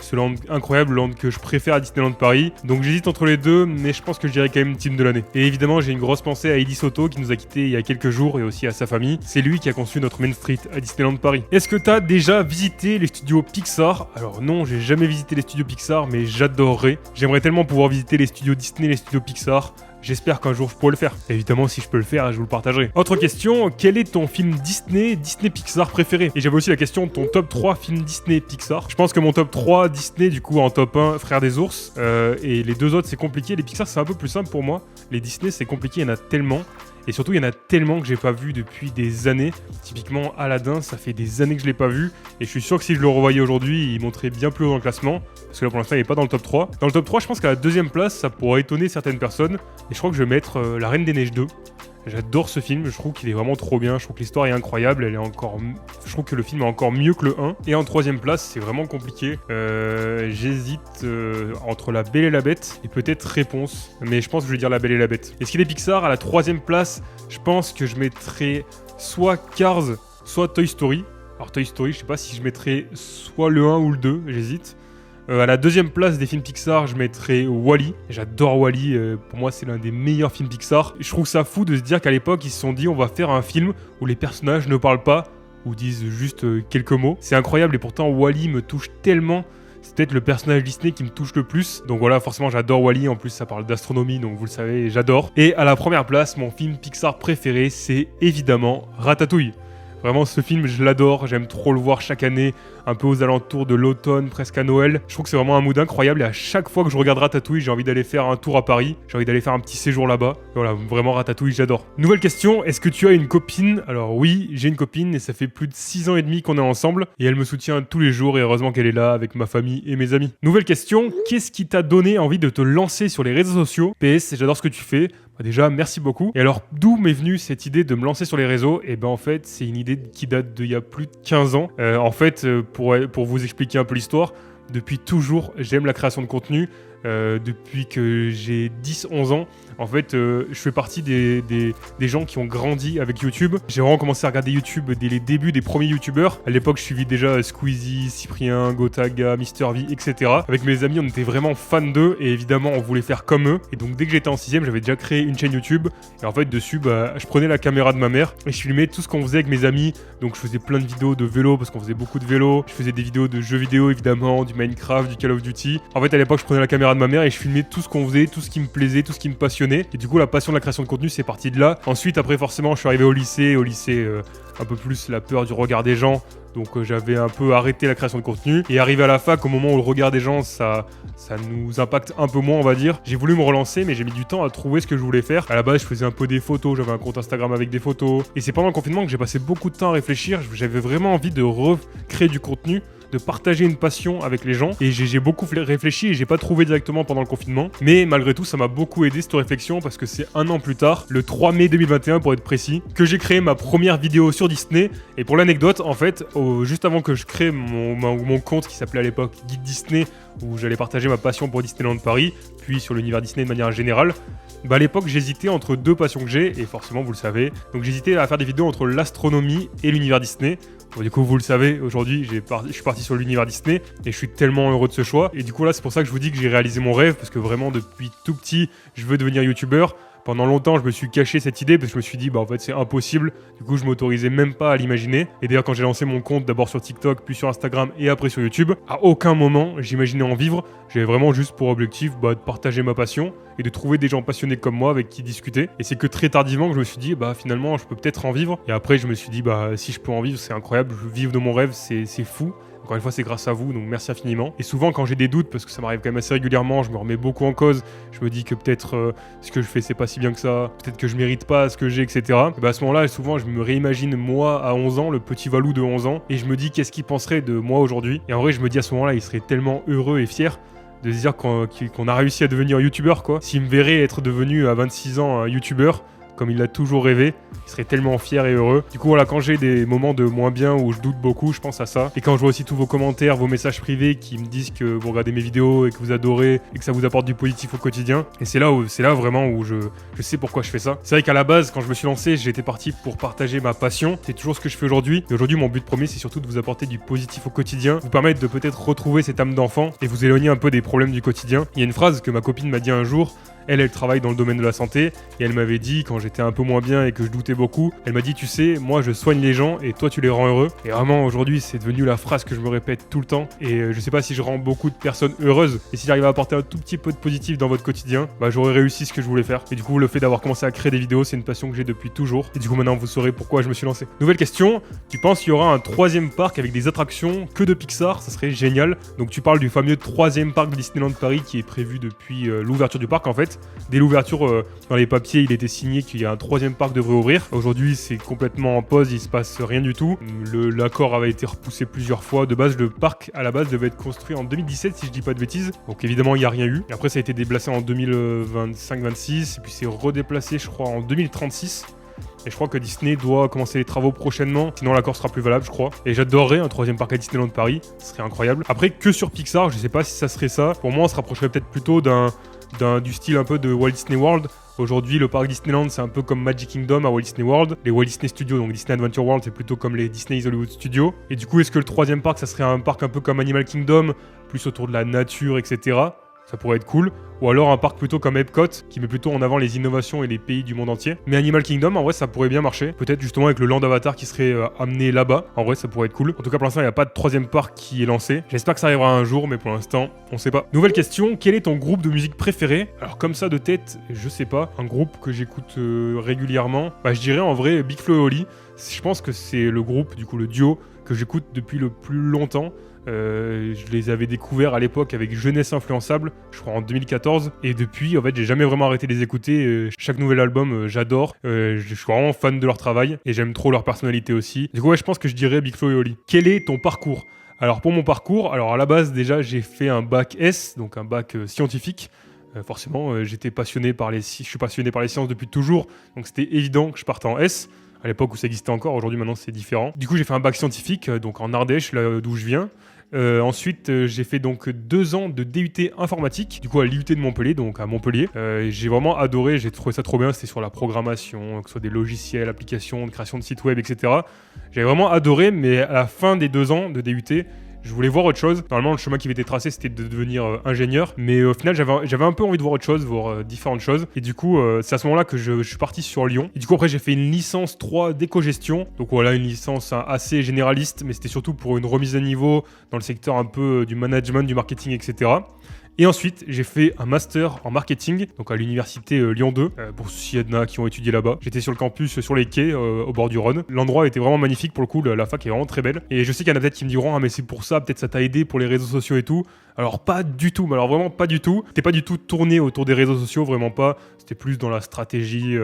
ce land incroyable, land que je préfère à Disneyland Paris. Donc j'hésite entre les deux, mais je pense que je dirais quand même Tim Delaney. Et évidemment, j'ai une grosse pensée à Eddie Soto, qui nous a quittés il y a quelques jours, et aussi à sa famille. C'est lui qui a conçu notre Main Street à Disneyland Paris. Est-ce que t'as déjà visité les studios Pixar? Alors non, j'ai jamais visité les studios Pixar, mais j'adorerais. J'aimerais tellement pouvoir visiter les studios Disney, les studios Pixar. J'espère qu'un jour je pourrai le faire. Évidemment, si je peux le faire, je vous le partagerai. Autre question, quel est ton film Disney Pixar préféré? Et j'avais aussi la question de ton top 3 films Disney Pixar. Je pense que mon top 3 Disney, du coup, en top 1, Frères des ours. Et les deux autres, c'est compliqué. Les Pixar, c'est un peu plus simple pour moi. Les Disney, c'est compliqué, il y en a tellement. Et surtout, il y en a tellement que j'ai pas vu depuis des années. Typiquement, Aladdin, ça fait des années que je l'ai pas vu. Et je suis sûr que si je le revoyais aujourd'hui, il monterait bien plus haut dans le classement. Parce que là, pour l'instant, il est pas dans le top 3. Dans le top 3, je pense qu'à la deuxième place, ça pourrait étonner certaines personnes. Et je crois que je vais mettre La Reine des Neiges 2. J'adore ce film, je trouve qu'il est vraiment trop bien, je trouve que l'histoire est incroyable, je trouve que le film est encore mieux que le 1. Et en troisième place, c'est vraiment compliqué, j'hésite entre La Belle et la Bête et peut-être Réponse, mais je pense que je vais dire La Belle et la Bête. Est-ce qu'il est Pixar? À la troisième place, je pense que je mettrais soit Cars, soit Toy Story. Alors Toy Story, je sais pas si je mettrais soit le 1 ou le 2, j'hésite. À la deuxième place des films Pixar, je mettrais Wall-E. J'adore Wall-E, pour moi c'est l'un des meilleurs films Pixar. Je trouve ça fou de se dire qu'à l'époque ils se sont dit on va faire un film où les personnages ne parlent pas ou disent juste quelques mots. C'est incroyable et pourtant Wall-E me touche tellement. C'est peut-être le personnage Disney qui me touche le plus. Donc voilà, forcément j'adore Wall-E, en plus ça parle d'astronomie, donc vous le savez, j'adore. Et à la première place, mon film Pixar préféré, c'est évidemment Ratatouille. Vraiment, ce film, je l'adore, j'aime trop le voir chaque année, un peu aux alentours de l'automne, presque à Noël. Je trouve que c'est vraiment un mood incroyable et à chaque fois que je regarde Ratatouille, j'ai envie d'aller faire un tour à Paris, j'ai envie d'aller faire un petit séjour là-bas. Voilà, vraiment Ratatouille, j'adore. Nouvelle question, est-ce que tu as une copine? Alors oui, j'ai une copine et ça fait plus de 6 ans et demi qu'on est ensemble et elle me soutient tous les jours et heureusement qu'elle est là avec ma famille et mes amis. Nouvelle question, qu'est-ce qui t'a donné envie de te lancer sur les réseaux sociaux? PS, j'adore ce que tu fais. Déjà, merci beaucoup. Et alors, d'où m'est venue cette idée de me lancer sur les réseaux? Et ben en fait, c'est une idée qui date d'il y a plus de 15 ans. En fait, pour vous expliquer un peu l'histoire, depuis toujours, j'aime la création de contenu. Depuis que j'ai 10-11 ans, en fait, je fais partie des gens qui ont grandi avec YouTube. J'ai vraiment commencé à regarder YouTube dès les débuts des premiers YouTubeurs. À l'époque, je suivais déjà Squeezie, Cyprien, Gotaga, MrV, etc. Avec mes amis, on était vraiment fans d'eux et évidemment, on voulait faire comme eux. Et donc, dès que j'étais en 6ème, j'avais déjà créé une chaîne YouTube. Et en fait, dessus, je prenais la caméra de ma mère et je filmais tout ce qu'on faisait avec mes amis. Donc, je faisais plein de vidéos de vélo parce qu'on faisait beaucoup de vélo. Je faisais des vidéos de jeux vidéo, évidemment, du Minecraft, du Call of Duty. En fait, à l'époque, je prenais la caméra de ma mère et je filmais tout ce qu'on faisait, tout ce qui me plaisait, tout ce qui me passionnait. Et du coup, la passion de la création de contenu, c'est parti de là. Ensuite, après, forcément, je suis arrivé au lycée. Au lycée, un peu plus la peur du regard des gens. Donc j'avais un peu arrêté la création de contenu. Et arrivé à la fac, au moment où le regard des gens, ça nous impacte un peu moins, on va dire. J'ai voulu me relancer, mais j'ai mis du temps à trouver ce que je voulais faire. À la base, je faisais un peu des photos. J'avais un compte Instagram avec des photos. Et c'est pendant le confinement que j'ai passé beaucoup de temps à réfléchir. J'avais vraiment envie de recréer du contenu, de partager une passion avec les gens. Et j'ai beaucoup réfléchi et j'ai pas trouvé directement pendant le confinement. Mais malgré tout, ça m'a beaucoup aidé cette réflexion parce que c'est un an plus tard, le 3 mai 2021 pour être précis, que j'ai créé ma première vidéo sur Disney. Et pour l'anecdote, en fait, juste avant que je crée mon compte qui s'appelait à l'époque Guide Disney, où j'allais partager ma passion pour Disneyland Paris, puis sur l'univers Disney de manière générale, à l'époque j'hésitais entre deux passions que j'ai, et forcément vous le savez, donc j'hésitais à faire des vidéos entre l'astronomie et l'univers Disney. Bon, du coup, vous le savez, aujourd'hui, je suis parti sur l'univers Disney et je suis tellement heureux de ce choix. Et du coup, là, c'est pour ça que je vous dis que j'ai réalisé mon rêve parce que vraiment, depuis tout petit, je veux devenir youtubeur. Pendant longtemps, je me suis caché cette idée parce que je me suis dit, bah en fait, c'est impossible. Du coup, je m'autorisais même pas à l'imaginer. Et d'ailleurs, quand j'ai lancé mon compte, d'abord sur TikTok, puis sur Instagram et après sur YouTube, à aucun moment, j'imaginais en vivre. J'avais vraiment juste pour objectif de partager ma passion et de trouver des gens passionnés comme moi avec qui discuter. Et c'est que très tardivement que je me suis dit, bah finalement, je peux peut-être en vivre. Et après, je me suis dit, bah si je peux en vivre, c'est incroyable. Vivre de mon rêve, c'est fou. Encore une fois, c'est grâce à vous, donc merci infiniment. Et souvent, quand j'ai des doutes, parce que ça m'arrive quand même assez régulièrement, je me remets beaucoup en cause, je me dis que peut-être ce que je fais, c'est pas si bien que ça, peut-être que je mérite pas ce que j'ai, etc. Et bah à ce moment-là, souvent, je me réimagine moi à 11 ans, le petit Valou de 11 ans, et je me dis qu'est-ce qu'il penserait de moi aujourd'hui. Et en vrai, je me dis à ce moment-là, il serait tellement heureux et fier de se dire qu'on a réussi à devenir youtubeur, quoi. S'il me verrait être devenu à 26 ans un youtubeur, comme il l'a toujours rêvé, il serait tellement fier et heureux. Du coup voilà, quand j'ai des moments de moins bien où je doute beaucoup, je pense à ça. Et quand je vois aussi tous vos commentaires, vos messages privés qui me disent que vous regardez mes vidéos et que vous adorez et que ça vous apporte du positif au quotidien. Et c'est là vraiment où je sais pourquoi je fais ça. C'est vrai qu'à la base, quand je me suis lancé, j'étais parti pour partager ma passion. C'est toujours ce que je fais aujourd'hui. Et aujourd'hui, mon but premier, c'est surtout de vous apporter du positif au quotidien, vous permettre de peut-être retrouver cette âme d'enfant et vous éloigner un peu des problèmes du quotidien. Il y a une phrase que ma copine m'a dit un jour. Elle travaille dans le domaine de la santé et elle m'avait dit, quand j'étais un peu moins bien et que je doutais beaucoup, elle m'a dit, tu sais, moi je soigne les gens et toi tu les rends heureux. Et vraiment aujourd'hui c'est devenu la phrase que je me répète tout le temps et je sais pas si je rends beaucoup de personnes heureuses et si j'arrive à apporter un tout petit peu de positif dans votre quotidien, bah j'aurais réussi ce que je voulais faire. Et du coup le fait d'avoir commencé à créer des vidéos, c'est une passion que j'ai depuis toujours. Et du coup maintenant vous saurez pourquoi je me suis lancé. Nouvelle question, tu penses qu'il y aura un troisième parc avec des attractions que de Pixar? Ça serait génial. Donc tu parles du fameux troisième parc de Disneyland Paris qui est prévu depuis l'ouverture du parc en fait. Dès l'ouverture, dans les papiers, il était signé qu'il y a un troisième parc devrait ouvrir. Aujourd'hui, c'est complètement en pause, il se passe rien du tout. L'accord avait été repoussé plusieurs fois. De base, le parc, à la base, devait être construit en 2017, si je dis pas de bêtises. Donc évidemment, il n'y a rien eu. Et après, ça a été déplacé en 2025-26, et puis c'est redéplacé, je crois, en 2036. Et je crois que Disney doit commencer les travaux prochainement, sinon l'accord sera plus valable, je crois. Et j'adorerais un troisième parc à Disneyland Paris, ce serait incroyable. Après, que sur Pixar, je sais pas si ça serait ça. Pour moi, on se rapprocherait peut-être plutôt du style un peu de Walt Disney World. Aujourd'hui, le parc Disneyland, c'est un peu comme Magic Kingdom à Walt Disney World. Les Walt Disney Studios, donc Disney Adventure World, c'est plutôt comme les Disney Hollywood Studios. Et du coup, est-ce que le troisième parc, ça serait un parc un peu comme Animal Kingdom, plus autour de la nature, etc. Ça pourrait être cool. Ou alors un parc plutôt comme Epcot, qui met plutôt en avant les innovations et les pays du monde entier. Mais Animal Kingdom, en vrai, ça pourrait bien marcher. Peut-être justement avec le Land Avatar qui serait amené là-bas. En vrai, ça pourrait être cool. En tout cas, pour l'instant, il n'y a pas de troisième parc qui est lancé. J'espère que ça arrivera un jour, mais pour l'instant, on sait pas. Nouvelle question, quel est ton groupe de musique préféré? Alors comme ça, de tête, je sais pas. Un groupe que j'écoute régulièrement, bah je dirais en vrai Big Flo et Oli. Je pense que c'est le groupe, du coup le duo, que j'écoute depuis le plus longtemps. Je les avais découverts à l'époque avec Jeunesse Influençable, je crois en 2014, et depuis en fait j'ai jamais vraiment arrêté de les écouter. Chaque nouvel album j'adore, je suis vraiment fan de leur travail et j'aime trop leur personnalité aussi. Du coup ouais, je pense que je dirais Big Flo et Oli. Quel est ton parcours? Alors pour mon parcours, alors à la base déjà j'ai fait un bac S, donc un bac scientifique. Forcément je suis passionné par les sciences depuis toujours, donc c'était évident que je parte en S. À l'époque où ça existait encore, aujourd'hui maintenant c'est différent. Du coup j'ai fait un bac scientifique, donc en Ardèche, là d'où je viens. Ensuite j'ai fait donc 2 ans de DUT informatique, du coup à l'IUT de Montpellier, donc à Montpellier. J'ai vraiment adoré, j'ai trouvé ça trop bien, c'était sur la programmation, que ce soit des logiciels, applications, de création de sites web, etc. J'avais vraiment adoré, mais à la fin des 2 ans de DUT, je voulais voir autre chose. Normalement, le chemin qui avait été tracé, c'était de devenir ingénieur. Mais au final, j'avais un peu envie de voir autre chose, voir différentes choses. Et du coup, c'est à ce moment-là que je suis parti sur Lyon. Et du coup, après, j'ai fait une licence 3 d'éco-gestion. Donc voilà, une licence assez généraliste, mais c'était surtout pour une remise à niveau dans le secteur un peu du management, du marketing, etc. Et ensuite, j'ai fait un master en marketing, donc à l'université Lyon 2, pour s'il y en a qui ont étudié là-bas. J'étais sur le campus, sur les quais, au bord du Rhône. L'endroit était vraiment magnifique pour le coup, la fac est vraiment très belle. Et je sais qu'il y en a peut-être qui me diront, ah mais c'est pour ça, peut-être ça t'a aidé pour les réseaux sociaux et tout. Alors pas du tout, mais alors vraiment pas du tout. C'était pas du tout tourné autour des réseaux sociaux, vraiment pas. C'était plus dans la stratégie,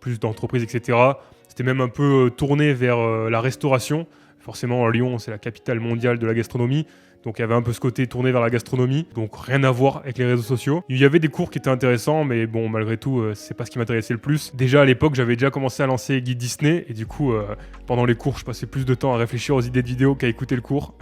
plus d'entreprise, etc. C'était même un peu tourné vers la restauration. Forcément, Lyon, c'est la capitale mondiale de la gastronomie. Donc il y avait un peu ce côté tourné vers la gastronomie, donc rien à voir avec les réseaux sociaux. Il y avait des cours qui étaient intéressants, mais bon, malgré tout, c'est pas ce qui m'intéressait le plus. Déjà à l'époque, j'avais déjà commencé à lancer Guide Disney, et du coup, pendant les cours, je passais plus de temps à réfléchir aux idées de vidéos qu'à écouter le cours.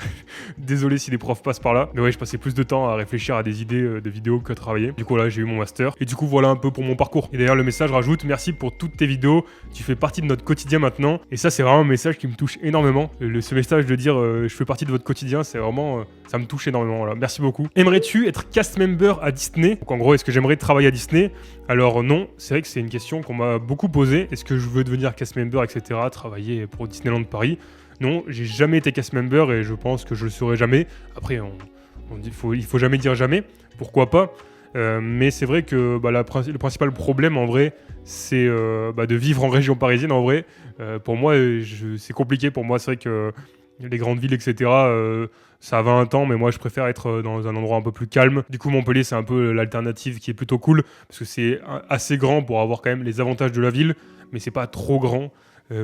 Désolé si des profs passent par là, mais ouais, je passais plus de temps à réfléchir à des idées de vidéos qu'à travailler. Du coup là, j'ai eu mon master, et du coup voilà un peu pour mon parcours. Et d'ailleurs, le message rajoute: merci pour toutes tes vidéos, tu fais partie de notre quotidien maintenant. Et ça, c'est vraiment un message qui me touche énormément. Ce message de dire je fais partie de votre quotidien, c'est vraiment... ça me touche énormément, voilà. Merci beaucoup. Aimerais-tu être cast member à Disney? Donc en gros, est-ce que j'aimerais travailler à Disney? Alors non, c'est vrai que c'est une question qu'on m'a beaucoup posée. Est-ce que je veux devenir cast member, etc., travailler pour Disneyland Paris? Non, j'ai jamais été cast member et je pense que je le serai jamais. Après, il faut jamais dire jamais. Pourquoi pas? Mais c'est vrai que le principal problème en vrai, c'est de vivre en région parisienne en vrai. Pour moi, c'est compliqué. Pour moi, c'est vrai que les grandes villes, etc., ça a 20 ans, mais moi je préfère être dans un endroit un peu plus calme. Du coup, Montpellier, c'est un peu l'alternative qui est plutôt cool, parce que c'est assez grand pour avoir quand même les avantages de la ville, mais c'est pas trop grand.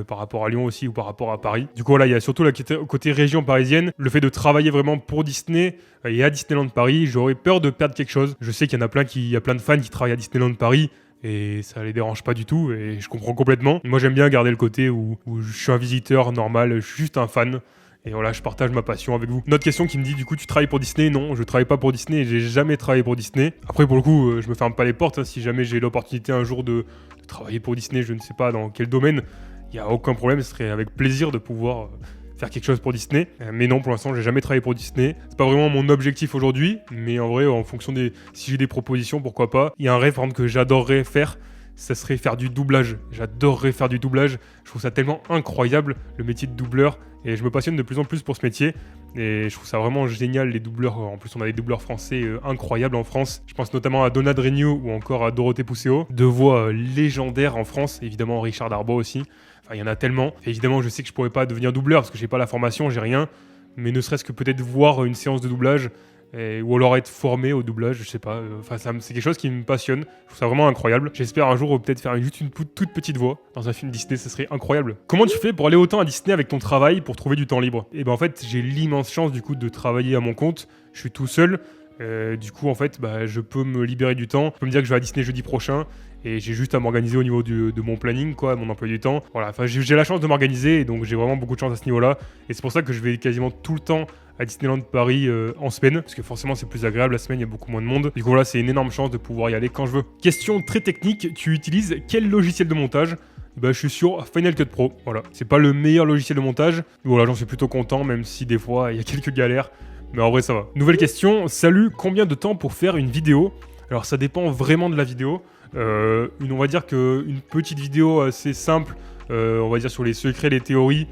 Par rapport à Lyon aussi ou par rapport à Paris. Du coup, voilà, il y a surtout côté région parisienne, le fait de travailler vraiment pour Disney et à Disneyland Paris, j'aurais peur de perdre quelque chose. Je sais qu'il y en a plein il y a plein de fans qui travaillent à Disneyland Paris et ça les dérange pas du tout et je comprends complètement. Moi, j'aime bien garder le côté où je suis un visiteur normal, je suis juste un fan. Et voilà, je partage ma passion avec vous. Une autre question qui me dit, du coup, tu travailles pour Disney? Non, je travaille pas pour Disney et j'ai jamais travaillé pour Disney. Après, pour le coup, je me ferme pas les portes. Hein, si jamais j'ai l'opportunité un jour de travailler pour Disney, je ne sais pas dans quel domaine, il n'y a aucun problème, ce serait avec plaisir de pouvoir faire quelque chose pour Disney. Mais non, pour l'instant, j'ai jamais travaillé pour Disney. C'est pas vraiment mon objectif aujourd'hui, mais en vrai, en fonction si j'ai des propositions, pourquoi pas. Il y a un rêve, par exemple, que j'adorerais faire, ça serait faire du doublage. J'adorerais faire du doublage. Je trouve ça tellement incroyable, le métier de doubleur. Et je me passionne de plus en plus pour ce métier. Et je trouve ça vraiment génial, les doubleurs. En plus, on a des doubleurs français incroyables en France. Je pense notamment à Donald Renew ou encore à Dorothée Pousseau. Deux voix légendaires en France. Évidemment, Richard Darbois aussi. Enfin, il y en a tellement. Et évidemment, je sais que je pourrais pas devenir doubleur parce que j'ai pas la formation, j'ai rien. Mais ne serait-ce que peut-être voir une séance de doublage ou alors être formé au doublage, je sais pas. Enfin, c'est quelque chose qui me passionne. Je trouve ça vraiment incroyable. J'espère un jour peut-être faire juste une toute petite voix dans un film Disney, ça serait incroyable. Comment tu fais pour aller autant à Disney avec ton travail pour trouver du temps libre? Et ben en fait, j'ai l'immense chance du coup de travailler à mon compte. Je suis tout seul. Du coup, en fait, je peux me libérer du temps. Je peux me dire que je vais à Disney jeudi prochain et j'ai juste à m'organiser au niveau de mon planning, quoi, mon emploi du temps. Voilà, enfin, j'ai la chance de m'organiser et donc j'ai vraiment beaucoup de chance à ce niveau-là. Et c'est pour ça que je vais quasiment tout le temps à Disneyland Paris en semaine, parce que forcément c'est plus agréable la semaine, il y a beaucoup moins de monde. Du coup là, c'est une énorme chance de pouvoir y aller quand je veux. Question très technique, tu utilises quel logiciel de montage? Je suis sur Final Cut Pro, voilà. C'est pas le meilleur logiciel de montage, voilà, j'en suis plutôt content, même si des fois il y a quelques galères. Mais en vrai, ça va. Nouvelle question. Salut, combien de temps pour faire une vidéo? Alors, ça dépend vraiment de la vidéo. On va dire qu'une petite vidéo assez simple, on va dire sur les secrets, les théories,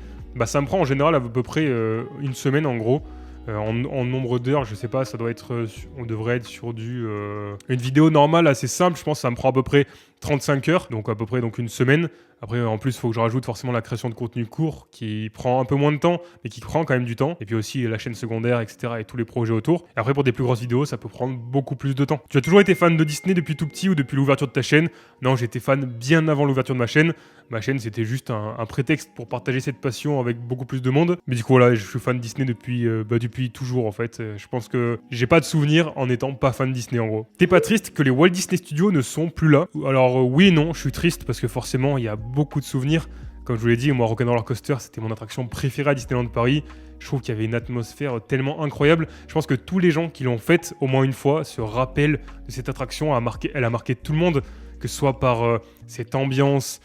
ça me prend en général à peu près une semaine en gros. En nombre d'heures, je sais pas, ça doit être... on devrait être sur une vidéo normale assez simple, je pense que ça me prend à peu près 35 heures, donc à peu près une semaine. Après, en plus, il faut que je rajoute forcément la création de contenu court qui prend un peu moins de temps, mais qui prend quand même du temps. Et puis aussi la chaîne secondaire, etc. et tous les projets autour. Et après, pour des plus grosses vidéos, ça peut prendre beaucoup plus de temps. Tu as toujours été fan de Disney depuis tout petit ou depuis l'ouverture de ta chaîne? Non, j'étais fan bien avant l'ouverture de ma chaîne. Ma chaîne, c'était juste un prétexte pour partager cette passion avec beaucoup plus de monde. Mais du coup, voilà, je suis fan de Disney depuis toujours, en fait. Je pense que j'ai pas de souvenir en étant pas fan de Disney, en gros. T'es pas triste que les Walt Disney Studios ne sont plus là? Alors, oui et non, je suis triste parce que forcément, il y a beaucoup de souvenirs. Comme je vous l'ai dit, moi, Rock'n'Roller Coaster, c'était mon attraction préférée à Disneyland Paris. Je trouve qu'il y avait une atmosphère tellement incroyable. Je pense que tous les gens qui l'ont faite au moins une fois se rappellent de cette attraction. Elle a marqué tout le monde, que ce soit par cette ambiance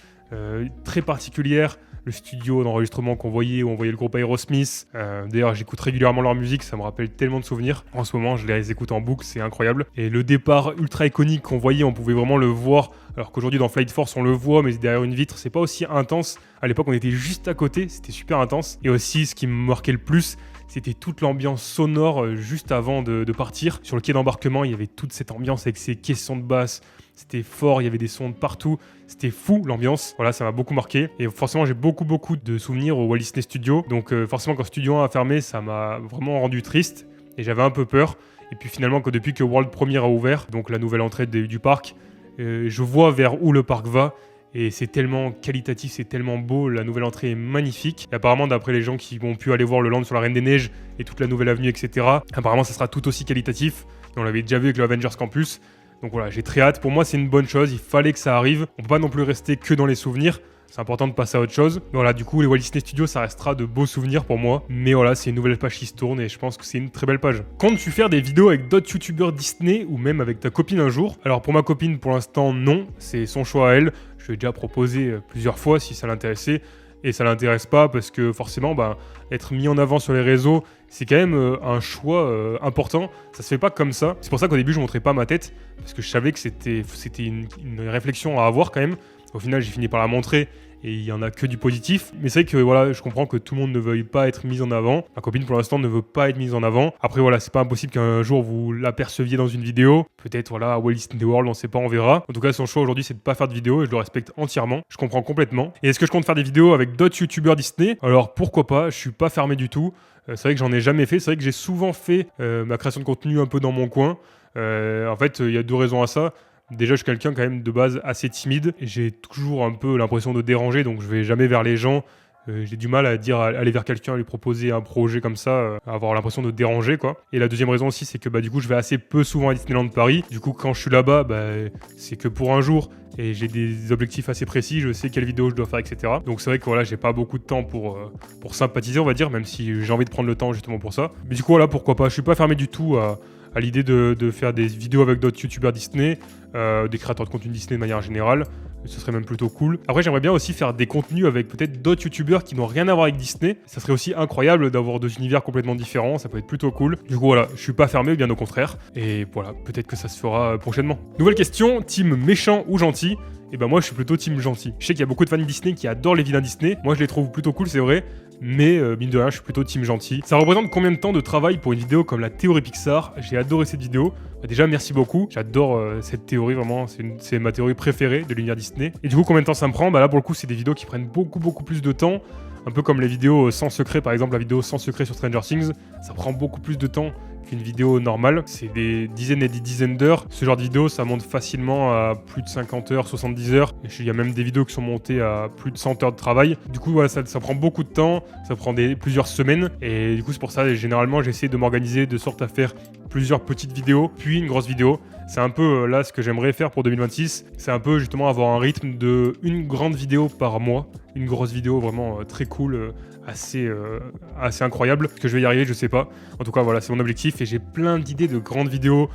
très particulière, le studio d'enregistrement qu'on voyait, où on voyait le groupe Aerosmith. D'ailleurs, j'écoute régulièrement leur musique, ça me rappelle tellement de souvenirs. En ce moment, je les écoute en boucle, c'est incroyable. Et le départ ultra iconique qu'on voyait, on pouvait vraiment le voir. Alors qu'aujourd'hui, dans Flight Force, on le voit, mais derrière une vitre, c'est pas aussi intense. À l'époque, on était juste à côté, c'était super intense. Et aussi, ce qui me marquait le plus, c'était toute l'ambiance sonore juste avant de partir. Sur le quai d'embarquement, il y avait toute cette ambiance avec ces caissons de basse. C'était fort, il y avait des sons de partout. C'était fou, l'ambiance. Voilà, ça m'a beaucoup marqué. Et forcément, j'ai beaucoup de souvenirs au Walt Disney Studio. Donc forcément, quand Studio 1 a fermé, ça m'a vraiment rendu triste. Et j'avais un peu peur. Et puis finalement, depuis que World Premiere a ouvert, donc la nouvelle entrée du parc, je vois vers où le parc va. Et c'est tellement qualitatif, c'est tellement beau, la nouvelle entrée est magnifique. Et apparemment, d'après les gens qui ont pu aller voir le land sur la Reine des Neiges et toute la nouvelle avenue, etc., apparemment ça sera tout aussi qualitatif. Et on l'avait déjà vu avec le Avengers Campus. Donc voilà, j'ai très hâte. Pour moi, c'est une bonne chose, il fallait que ça arrive. On peut pas non plus rester que dans les souvenirs. C'est important de passer à autre chose. Mais voilà, du coup, les Walt Disney Studios, ça restera de beaux souvenirs pour moi. Mais voilà, c'est une nouvelle page qui se tourne et je pense que c'est une très belle page. Comptes-tu faire des vidéos avec d'autres youtubeurs Disney ou même avec ta copine un jour? Alors pour ma copine, pour l'instant, non. C'est son choix à elle. Je lui ai déjà proposé plusieurs fois si ça l'intéressait. Et ça l'intéresse pas parce que forcément, être mis en avant sur les réseaux, c'est quand même un choix important. Ça se fait pas comme ça. C'est pour ça qu'au début, je montrais pas ma tête parce que je savais que c'était une réflexion à avoir quand même. Au final, j'ai fini par la montrer et il y en a que du positif. Mais c'est vrai que voilà, je comprends que tout le monde ne veuille pas être mis en avant. Ma copine, pour l'instant, ne veut pas être mise en avant. Après, voilà, c'est pas impossible qu'un jour vous l'aperceviez dans une vidéo. Peut-être, voilà, à Walt Disney World, on sait pas, on verra. En tout cas, son choix aujourd'hui, c'est de pas faire de vidéo et je le respecte entièrement. Je comprends complètement. Et est-ce que je compte faire des vidéos avec d'autres youtubeurs Disney? Alors, pourquoi pas? Je suis pas fermé du tout. C'est vrai que j'en ai jamais fait. C'est vrai que j'ai souvent fait ma création de contenu un peu dans mon coin. En fait, il y a deux raisons à ça. Déjà, je suis quelqu'un quand même de base assez timide. J'ai toujours un peu l'impression de déranger, donc je vais jamais vers les gens. J'ai du mal à dire aller vers quelqu'un, à lui proposer un projet comme ça, avoir l'impression de déranger quoi. Et la deuxième raison aussi, c'est que du coup, je vais assez peu souvent à Disneyland Paris. Du coup, quand je suis là-bas, c'est que pour un jour. Et j'ai des objectifs assez précis, je sais quelle vidéo je dois faire, etc. Donc c'est vrai que voilà, j'ai pas beaucoup de temps pour sympathiser, on va dire, même si j'ai envie de prendre le temps justement pour ça. Mais du coup, voilà, pourquoi pas. Je suis pas fermé du tout à l'idée de faire des vidéos avec d'autres youtubeurs Disney, des créateurs de contenu Disney de manière générale. Ce serait même plutôt cool. Après, j'aimerais bien aussi faire des contenus avec peut-être d'autres youtubeurs qui n'ont rien à voir avec Disney. Ça serait aussi incroyable d'avoir deux univers complètement différents. Ça peut être plutôt cool. Du coup, voilà, je suis pas fermé, bien au contraire. Et voilà, peut-être que ça se fera prochainement. Nouvelle question, team méchant ou gentil? Et moi, je suis plutôt team gentil. Je sais qu'il y a beaucoup de fans Disney qui adorent les vilains Disney. Moi, je les trouve plutôt cool, c'est vrai. Mais mine de rien, je suis plutôt team gentil. Ça représente combien de temps de travail pour une vidéo comme la théorie Pixar? J'ai adoré cette vidéo. Déjà, merci beaucoup. J'adore cette théorie, vraiment. C'est ma théorie préférée de l'univers Disney. Et du coup, combien de temps ça me prend? Là, pour le coup, c'est des vidéos qui prennent beaucoup plus de temps. Un peu comme les vidéos sans secret, par exemple, la vidéo sans secret sur Stranger Things. Ça prend beaucoup plus de temps qu'une vidéo normale. C'est des dizaines et des dizaines d'heures. Ce genre de vidéo, ça monte facilement à plus de 50 heures, 70 heures. Il y a même des vidéos qui sont montées à plus de 100 heures de travail. Du coup, voilà, ça prend beaucoup de temps. Ça prend plusieurs semaines. Et du coup, c'est pour ça, généralement, j'essaie de m'organiser de sorte à faire plusieurs petites vidéos, puis une grosse vidéo. C'est un peu là ce que j'aimerais faire pour 2026. C'est un peu justement avoir un rythme de une grande vidéo par mois. Une grosse vidéo vraiment très cool, assez incroyable. Est-ce que je vais y arriver? Je sais pas. En tout cas, voilà, c'est mon objectif et j'ai plein d'idées de grandes vidéos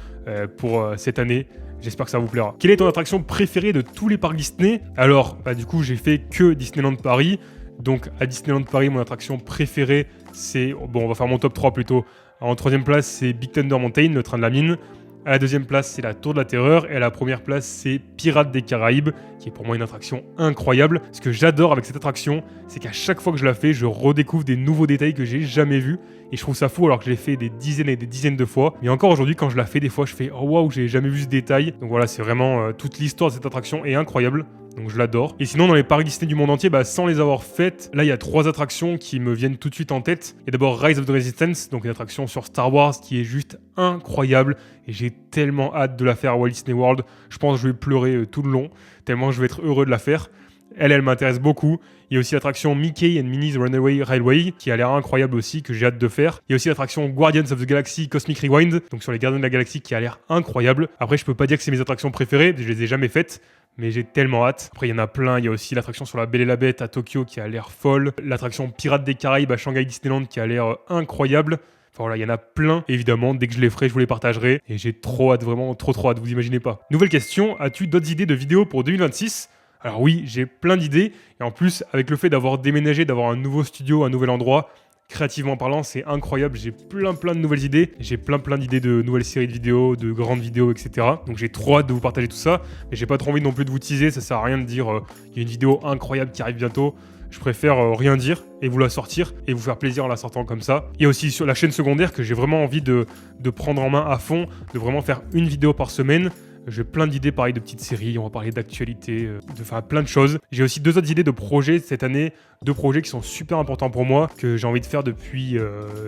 pour cette année. J'espère que ça vous plaira. Quelle est ton attraction préférée de tous les parcs Disney? Alors, du coup, j'ai fait que Disneyland Paris. Donc, à Disneyland Paris, mon attraction préférée, c'est... Bon, on va faire mon top 3 plutôt. En troisième place, c'est Big Thunder Mountain, le train de la mine. À la deuxième place, c'est la Tour de la Terreur. Et à la première place, c'est Pirates des Caraïbes, qui est pour moi une attraction incroyable. Ce que j'adore avec cette attraction, c'est qu'à chaque fois que je la fais, je redécouvre des nouveaux détails que j'ai jamais vus. Et je trouve ça fou alors que je l'ai fait des dizaines et des dizaines de fois. Mais encore aujourd'hui, quand je la fais, des fois, je fais « Oh waouh, j'ai jamais vu ce détail ». Donc voilà, c'est vraiment toute l'histoire de cette attraction est incroyable. Donc je l'adore. Et sinon, dans les parcs Disney du monde entier, sans les avoir faites, là, il y a 3 attractions qui me viennent tout de suite en tête. Il y a d'abord Rise of the Resistance, donc une attraction sur Star Wars qui est juste incroyable. Et j'ai tellement hâte de la faire à Walt Disney World. Je pense que je vais pleurer tout le long, tellement je vais être heureux de la faire. Elle m'intéresse beaucoup. Il y a aussi l'attraction Mickey and Minnie's Runaway Railway qui a l'air incroyable aussi, que j'ai hâte de faire. Il y a aussi l'attraction Guardians of the Galaxy Cosmic Rewind, donc sur les Gardiens de la Galaxie, qui a l'air incroyable. Après, je peux pas dire que c'est mes attractions préférées, je les ai jamais faites. Mais j'ai tellement hâte. Après, il y en a plein. Il y a aussi l'attraction sur la Belle et la Bête à Tokyo qui a l'air folle. L'attraction Pirates des Caraïbes à Shanghai Disneyland qui a l'air incroyable. Enfin voilà, il y en a plein. Évidemment, dès que je les ferai, je vous les partagerai. Et j'ai trop hâte, vraiment trop hâte, vous imaginez pas. Nouvelle question, as-tu d'autres idées de vidéos pour 2026 ? Alors oui, j'ai plein d'idées. Et en plus, avec le fait d'avoir déménagé, d'avoir un nouveau studio, un nouvel endroit, créativement parlant, c'est incroyable. J'ai plein de nouvelles idées. J'ai plein d'idées de nouvelles séries de vidéos, de grandes vidéos, etc. Donc j'ai trop hâte de vous partager tout ça. Mais j'ai pas trop envie non plus de vous teaser. Ça sert à rien de dire il y a une vidéo incroyable qui arrive bientôt. Je préfère rien dire et vous la sortir et vous faire plaisir en la sortant comme ça. Il y a aussi sur la chaîne secondaire que j'ai vraiment envie de prendre en main à fond, de vraiment faire une vidéo par semaine. J'ai plein d'idées pareil de petites séries, on va parler d'actualité, enfin plein de choses. J'ai aussi 2 autres idées de projets cette année, 2 projets qui sont super importants pour moi, que j'ai envie de faire depuis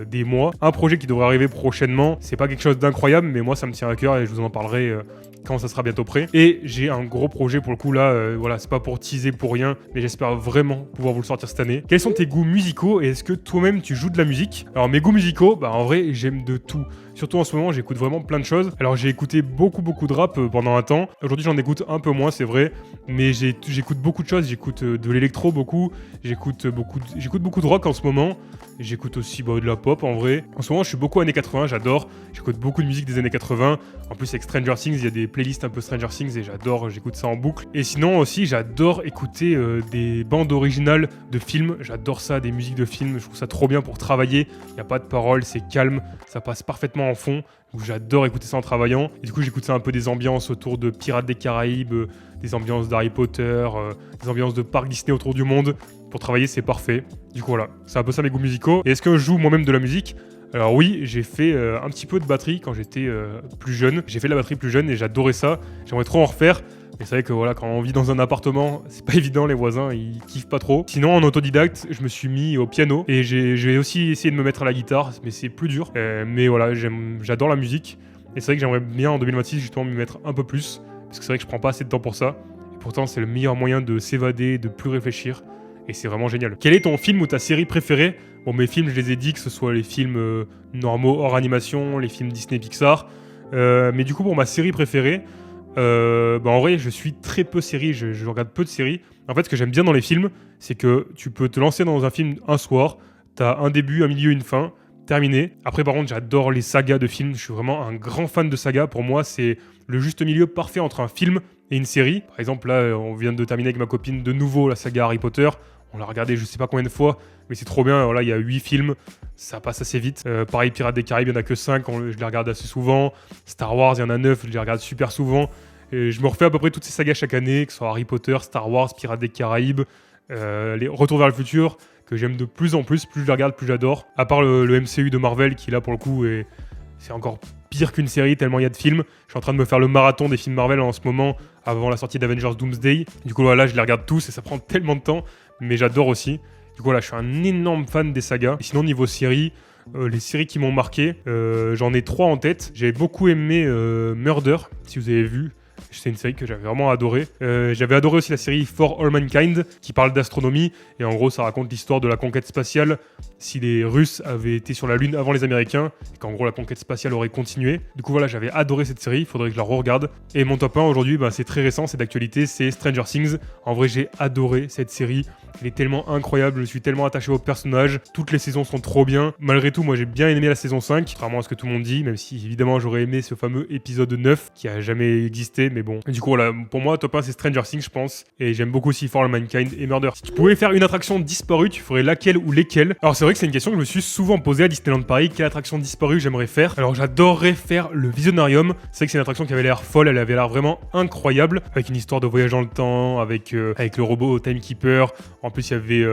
des mois. Un projet qui devrait arriver prochainement, c'est pas quelque chose d'incroyable, mais moi ça me tient à cœur et je vous en parlerai quand ça sera bientôt prêt. Et j'ai un gros projet pour le coup là, voilà, c'est pas pour teaser pour rien, mais j'espère vraiment pouvoir vous le sortir cette année. Quels sont tes goûts musicaux et est-ce que toi-même tu joues de la musique? Alors mes goûts musicaux, bah en vrai j'aime de tout. Surtout en ce moment, j'écoute vraiment plein de choses. Alors j'ai écouté beaucoup de rap pendant un temps. Aujourd'hui j'en écoute un peu moins, c'est vrai, mais j'écoute beaucoup de choses. J'écoute de l'électro beaucoup, j'écoute beaucoup de rock en ce moment. J'écoute aussi de la pop en vrai. En ce moment je suis beaucoup années 80, j'adore. J'écoute beaucoup de musique des années 80. En plus avec Stranger Things, il y a des playlists un peu Stranger Things et j'adore, j'écoute ça en boucle. Et sinon aussi j'adore écouter des bandes originales de films. J'adore ça, des musiques de films. Je trouve ça trop bien pour travailler. Il n'y a pas de paroles, c'est calme, ça passe parfaitement en fond. Donc j'adore écouter ça en travaillant. Et du coup j'écoute ça un peu des ambiances autour de Pirates des Caraïbes, des ambiances d'Harry Potter, des ambiances de parcs Disney autour du monde. Pour travailler c'est parfait. Du coup voilà, c'est un peu ça mes goûts musicaux. Et est-ce que je joue moi-même de la musique? Alors oui, j'ai fait un petit peu de batterie quand j'étais plus jeune. J'ai fait de la batterie plus jeune et j'adorais ça. J'aimerais trop en refaire. Mais c'est vrai que voilà, quand on vit dans un appartement, c'est pas évident, les voisins ils kiffent pas trop. Sinon en autodidacte, je me suis mis au piano et j'ai aussi essayé de me mettre à la guitare, mais c'est plus dur. Mais voilà, j'adore la musique. Et c'est vrai que j'aimerais bien en 2026 justement m'y mettre un peu plus. Parce que c'est vrai que je prends pas assez de temps pour ça. Et pourtant c'est le meilleur moyen de s'évader, de plus réfléchir. Et c'est vraiment génial. Quel est ton film ou ta série préférée? Bon, mes films, je les ai dit, que ce soit les films normaux hors animation, les films Disney Pixar. Mais du coup, pour ma série préférée, en vrai, je suis très peu série, je regarde peu de séries. En fait, ce que j'aime bien dans les films, c'est que tu peux te lancer dans un film un soir, t'as un début, un milieu, une fin, terminé. Après, par contre, j'adore les sagas de films, je suis vraiment un grand fan de sagas. Pour moi, c'est le juste milieu parfait entre un film et une série. Par exemple, là, on vient de terminer avec ma copine de nouveau la saga Harry Potter. On l'a regardé je sais pas combien de fois, mais c'est trop bien. Voilà, il y a 8 films, ça passe assez vite. Pareil, Pirates des Caraïbes, il n'y en a que 5, je les regarde assez souvent. Star Wars, il y en a 9, je les regarde super souvent. Et je me refais à peu près toutes ces sagas chaque année, que ce soit Harry Potter, Star Wars, Pirates des Caraïbes, les Retour vers le futur, que j'aime de plus en plus je les regarde, plus j'adore. À part le MCU de Marvel, qui là pour le coup c'est encore pire qu'une série, tellement il y a de films. Je suis en train de me faire le marathon des films Marvel en ce moment, avant la sortie d'Avengers Doomsday. Du coup là, je les regarde tous et ça prend tellement de temps, mais j'adore aussi. Du coup là, je suis un énorme fan des sagas. Et sinon, niveau série, les séries qui m'ont marqué, j'en ai 3 en tête. J'avais beaucoup aimé Murder, si vous avez vu. C'est une série que j'avais vraiment adorée. J'avais adoré aussi la série For All Mankind, qui parle d'astronomie. Et en gros, ça raconte l'histoire de la conquête spatiale. Si les Russes avaient été sur la Lune avant les Américains, et qu'en gros la conquête spatiale aurait continué. Du coup voilà, j'avais adoré cette série, il faudrait que je la re-regarde. Et mon top 1 aujourd'hui, c'est très récent, c'est d'actualité, c'est Stranger Things. En vrai, j'ai adoré cette série. Elle est tellement incroyable, je suis tellement attaché aux personnages. Toutes les saisons sont trop bien. Malgré tout, moi j'ai bien aimé la saison 5, contrairement à ce que tout le monde dit, même si évidemment j'aurais aimé ce fameux épisode 9 qui a jamais existé, mais bon. Du coup voilà, pour moi top 1 c'est Stranger Things je pense, et j'aime beaucoup aussi For All Mankind et Murder. Si tu pouvais faire une attraction disparue, tu ferais laquelle ou lesquelles? Alors c'est vrai que c'est une question que je me suis souvent posée à Disneyland Paris, quelle attraction disparue j'aimerais faire? Alors j'adorerais faire le Visionarium, c'est vrai que c'est une attraction qui avait l'air folle, elle avait l'air vraiment incroyable, avec une histoire de voyage dans le temps, avec le robot Timekeeper, en plus il y avait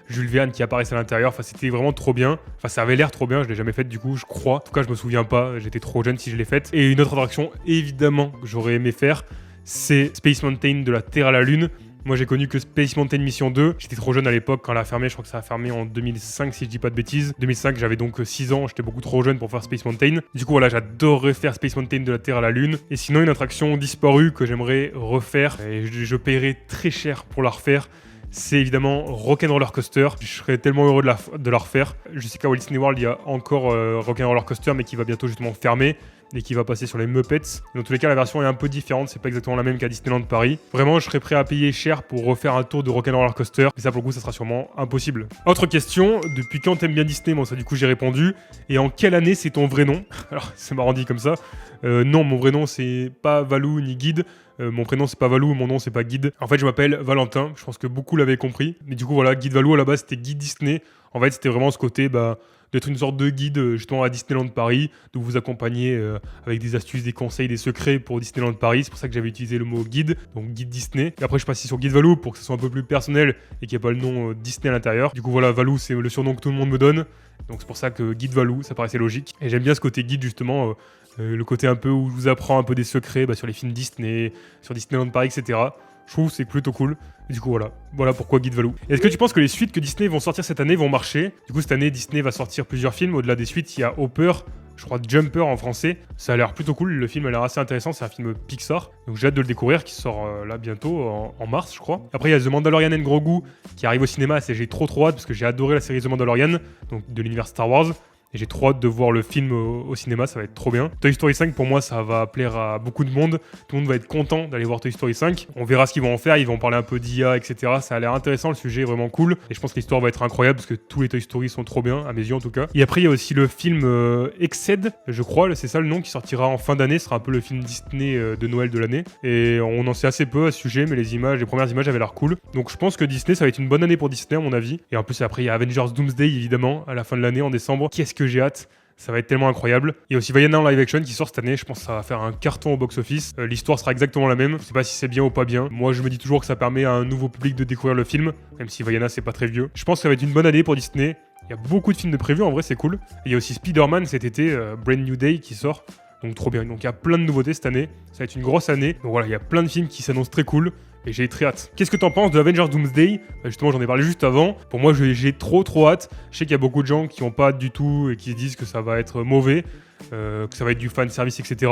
Jules Verne qui apparaissait à l'intérieur, enfin c'était vraiment trop bien, enfin ça avait l'air trop bien, je l'ai jamais faite du coup je crois, en tout cas je me souviens pas, j'étais trop jeune si je l'ai faite. Et une autre attraction évidemment que j'aurais aimé faire, c'est Space Mountain de la Terre à la Lune. Moi j'ai connu que Space Mountain Mission 2, j'étais trop jeune à l'époque quand elle a fermé, je crois que ça a fermé en 2005 si je dis pas de bêtises. 2005 j'avais donc 6 ans, j'étais beaucoup trop jeune pour faire Space Mountain. Du coup voilà, j'adorerais faire Space Mountain de la Terre à la Lune. Et sinon une attraction disparue que j'aimerais refaire, et je paierais très cher pour la refaire, c'est évidemment Rock'n'Roller Coaster. Je serais tellement heureux de la refaire. Je sais qu'à Walt Disney World il y a encore Rock'n'Roller Coaster mais qui va bientôt justement fermer et qui va passer sur les Muppets. Dans tous les cas, la version est un peu différente, c'est pas exactement la même qu'à Disneyland Paris. Vraiment, je serais prêt à payer cher pour refaire un tour de Rock'n'Roller Coaster, mais ça pour le coup, ça sera sûrement impossible. Autre question, depuis quand t'aimes bien Disney? Bon, ça du coup, j'ai répondu. Et en quelle année c'est ton vrai nom? Alors, c'est marrant dit comme ça. Non, mon vrai nom, c'est pas Valou ni Guide. Mon prénom c'est pas Valou, mon nom c'est pas Guide. En fait je m'appelle Valentin, je pense que beaucoup l'avaient compris. Mais du coup voilà, Guide Valou à la base c'était Guide Disney. En fait c'était vraiment ce côté d'être une sorte de guide justement à Disneyland Paris, de vous accompagner avec des astuces, des conseils, des secrets pour Disneyland Paris. C'est pour ça que j'avais utilisé le mot guide, donc Guide Disney. Et après je suis passé sur Guide Valou pour que ce soit un peu plus personnel et qu'il n'y ait pas le nom Disney à l'intérieur. Du coup voilà, Valou c'est le surnom que tout le monde me donne. Donc c'est pour ça que Guide Valou, ça paraissait logique. Et j'aime bien ce côté guide justement Le côté un peu où je vous apprends un peu des secrets sur les films Disney, sur Disneyland Paris, etc. Je trouve que c'est plutôt cool. Et du coup, voilà pourquoi Guide Valou. Est-ce que tu penses que les suites que Disney vont sortir cette année vont marcher? Du coup, cette année, Disney va sortir plusieurs films. Au-delà des suites, il y a Hopper, je crois Jumper en français. Ça a l'air plutôt cool. Le film a l'air assez intéressant. C'est un film Pixar. Donc j'ai hâte de le découvrir, qui sort là bientôt, en mars, je crois. Après, il y a The Mandalorian and Grogu qui arrive au cinéma. J'ai trop hâte parce que j'ai adoré la série The Mandalorian, donc de l'univers Star Wars. Et j'ai trop hâte de voir le film au cinéma, ça va être trop bien. Toy Story 5, pour moi, ça va plaire à beaucoup de monde. Tout le monde va être content d'aller voir Toy Story 5. On verra ce qu'ils vont en faire, ils vont parler un peu d'IA, etc. Ça a l'air intéressant, le sujet est vraiment cool. Et je pense que l'histoire va être incroyable parce que tous les Toy Story sont trop bien, à mes yeux en tout cas. Et après, il y a aussi le film Exced, je crois, c'est ça le nom, qui sortira en fin d'année. Ce sera un peu le film Disney de Noël de l'année. Et on en sait assez peu à ce sujet, mais les premières images avaient l'air cool. Donc je pense que Disney, ça va être une bonne année pour Disney, à mon avis. Et en plus, après, il y a Avengers Doomsday, évidemment, à la fin de l'année, en décembre. Qu'est-ce que j'ai hâte! Ça va être tellement incroyable. Il y a aussi Vaiana en live action qui sort cette année. Je pense que ça va faire un carton au box-office. L'histoire sera exactement la même. Je sais pas si c'est bien ou pas bien. Moi, je me dis toujours que ça permet à un nouveau public de découvrir le film, même si Vaiana, c'est pas très vieux. Je pense que ça va être une bonne année pour Disney. Il y a beaucoup de films de prévus, en vrai, c'est cool. Et il y a aussi Spider-Man cet été, Brand New Day, qui sort. Donc trop bien. Donc il y a plein de nouveautés cette année. Ça va être une grosse année. Donc voilà, il y a plein de films qui s'annoncent très cool. Et j'ai très hâte. Qu'est-ce que t'en penses de Avengers Doomsday? Justement, j'en ai parlé juste avant. Pour moi, j'ai trop hâte. Je sais qu'il y a beaucoup de gens qui n'ont pas hâte du tout et qui se disent que ça va être mauvais, que ça va être du fan service, etc.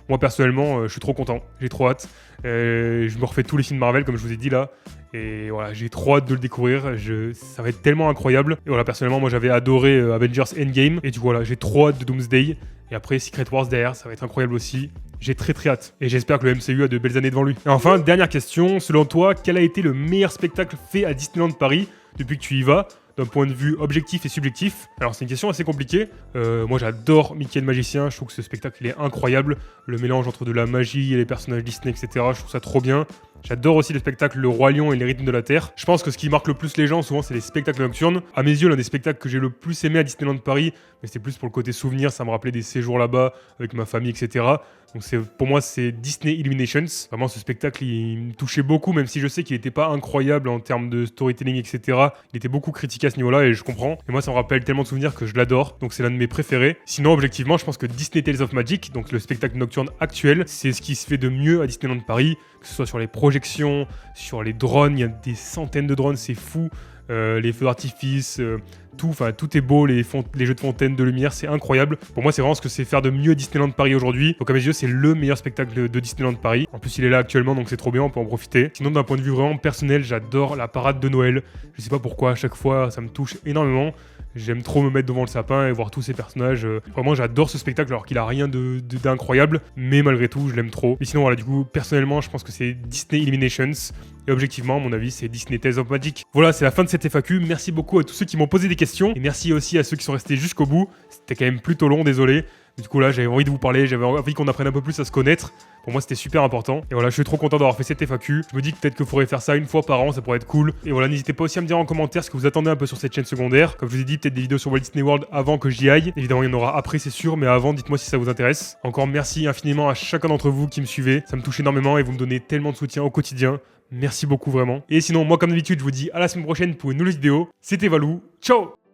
Moi, personnellement, je suis trop content. J'ai trop hâte. Je me refais tous les films Marvel, comme je vous ai dit là. Et voilà, j'ai trop hâte de le découvrir. Ça va être tellement incroyable. Et voilà, personnellement, moi, j'avais adoré Avengers Endgame. Et du coup, voilà, j'ai trop hâte de Doomsday. Et après, Secret Wars derrière, ça va être incroyable aussi. J'ai très hâte. Et j'espère que le MCU a de belles années devant lui. Et enfin, dernière question. Selon toi, quel a été le meilleur spectacle fait à Disneyland Paris depuis que tu y vas, d'un point de vue objectif et subjectif? Alors c'est une question assez compliquée. Moi j'adore Mickey le magicien, je trouve que ce spectacle il est incroyable. Le mélange entre de la magie et les personnages Disney, etc. Je trouve ça trop bien. J'adore aussi le spectacle Le Roi Lion et les rythmes de la Terre. Je pense que ce qui marque le plus les gens souvent c'est les spectacles nocturnes. À mes yeux l'un des spectacles que j'ai le plus aimé à Disneyland Paris, mais c'était plus pour le côté souvenir, ça me rappelait des séjours là-bas avec ma famille, etc. Donc pour moi c'est Disney Illuminations. Vraiment ce spectacle il me touchait beaucoup, même si je sais qu'il n'était pas incroyable en termes de storytelling, etc. Il était beaucoup critiqué à ce niveau-là et je comprends. Et moi ça me rappelle tellement de souvenirs que je l'adore, donc c'est l'un de mes préférés. Sinon objectivement je pense que Disney Tales of Magic, donc le spectacle nocturne actuel, c'est ce qui se fait de mieux à Disneyland Paris, que ce soit sur les projections, sur les drones, il y a des centaines de drones, c'est fou. Les feux d'artifice, tout est beau, les jeux de fontaine, de lumière, c'est incroyable. Pour moi, c'est vraiment ce que c'est faire de mieux Disneyland Paris aujourd'hui. Donc à mes yeux, c'est le meilleur spectacle de Disneyland Paris. En plus, il est là actuellement, donc c'est trop bien, on peut en profiter. Sinon, d'un point de vue vraiment personnel, j'adore la parade de Noël. Je sais pas pourquoi, à chaque fois, ça me touche énormément. J'aime trop me mettre devant le sapin et voir tous ces personnages. Vraiment, j'adore ce spectacle alors qu'il a rien d'incroyable, mais malgré tout, je l'aime trop. Et sinon, voilà, du coup, personnellement, je pense que c'est Disney Illuminations. Et objectivement, à mon avis, c'est Disney Tales of Magic. Voilà, c'est la fin de cette FAQ. Merci beaucoup à tous ceux qui m'ont posé des questions. Et merci aussi à ceux qui sont restés jusqu'au bout. C'était quand même plutôt long, désolé. Du coup, là, j'avais envie de vous parler. J'avais envie qu'on apprenne un peu plus à se connaître. Pour moi, c'était super important. Et voilà, je suis trop content d'avoir fait cette FAQ. Je me dis que peut-être qu'il faudrait faire ça une fois par an. Ça pourrait être cool. Et voilà, n'hésitez pas aussi à me dire en commentaire ce que vous attendez un peu sur cette chaîne secondaire. Comme je vous ai dit, peut-être des vidéos sur Walt Disney World avant que j'y aille. Évidemment, il y en aura après, c'est sûr. Mais avant, dites-moi si ça vous intéresse. Encore merci infiniment à chacun d'entre vous qui me suivez. Ça me touche énormément et vous me donnez tellement de soutien au quotidien. Merci beaucoup vraiment. Et sinon, moi comme d'habitude, je vous dis à la semaine prochaine pour une nouvelle vidéo. C'était Valou. Ciao!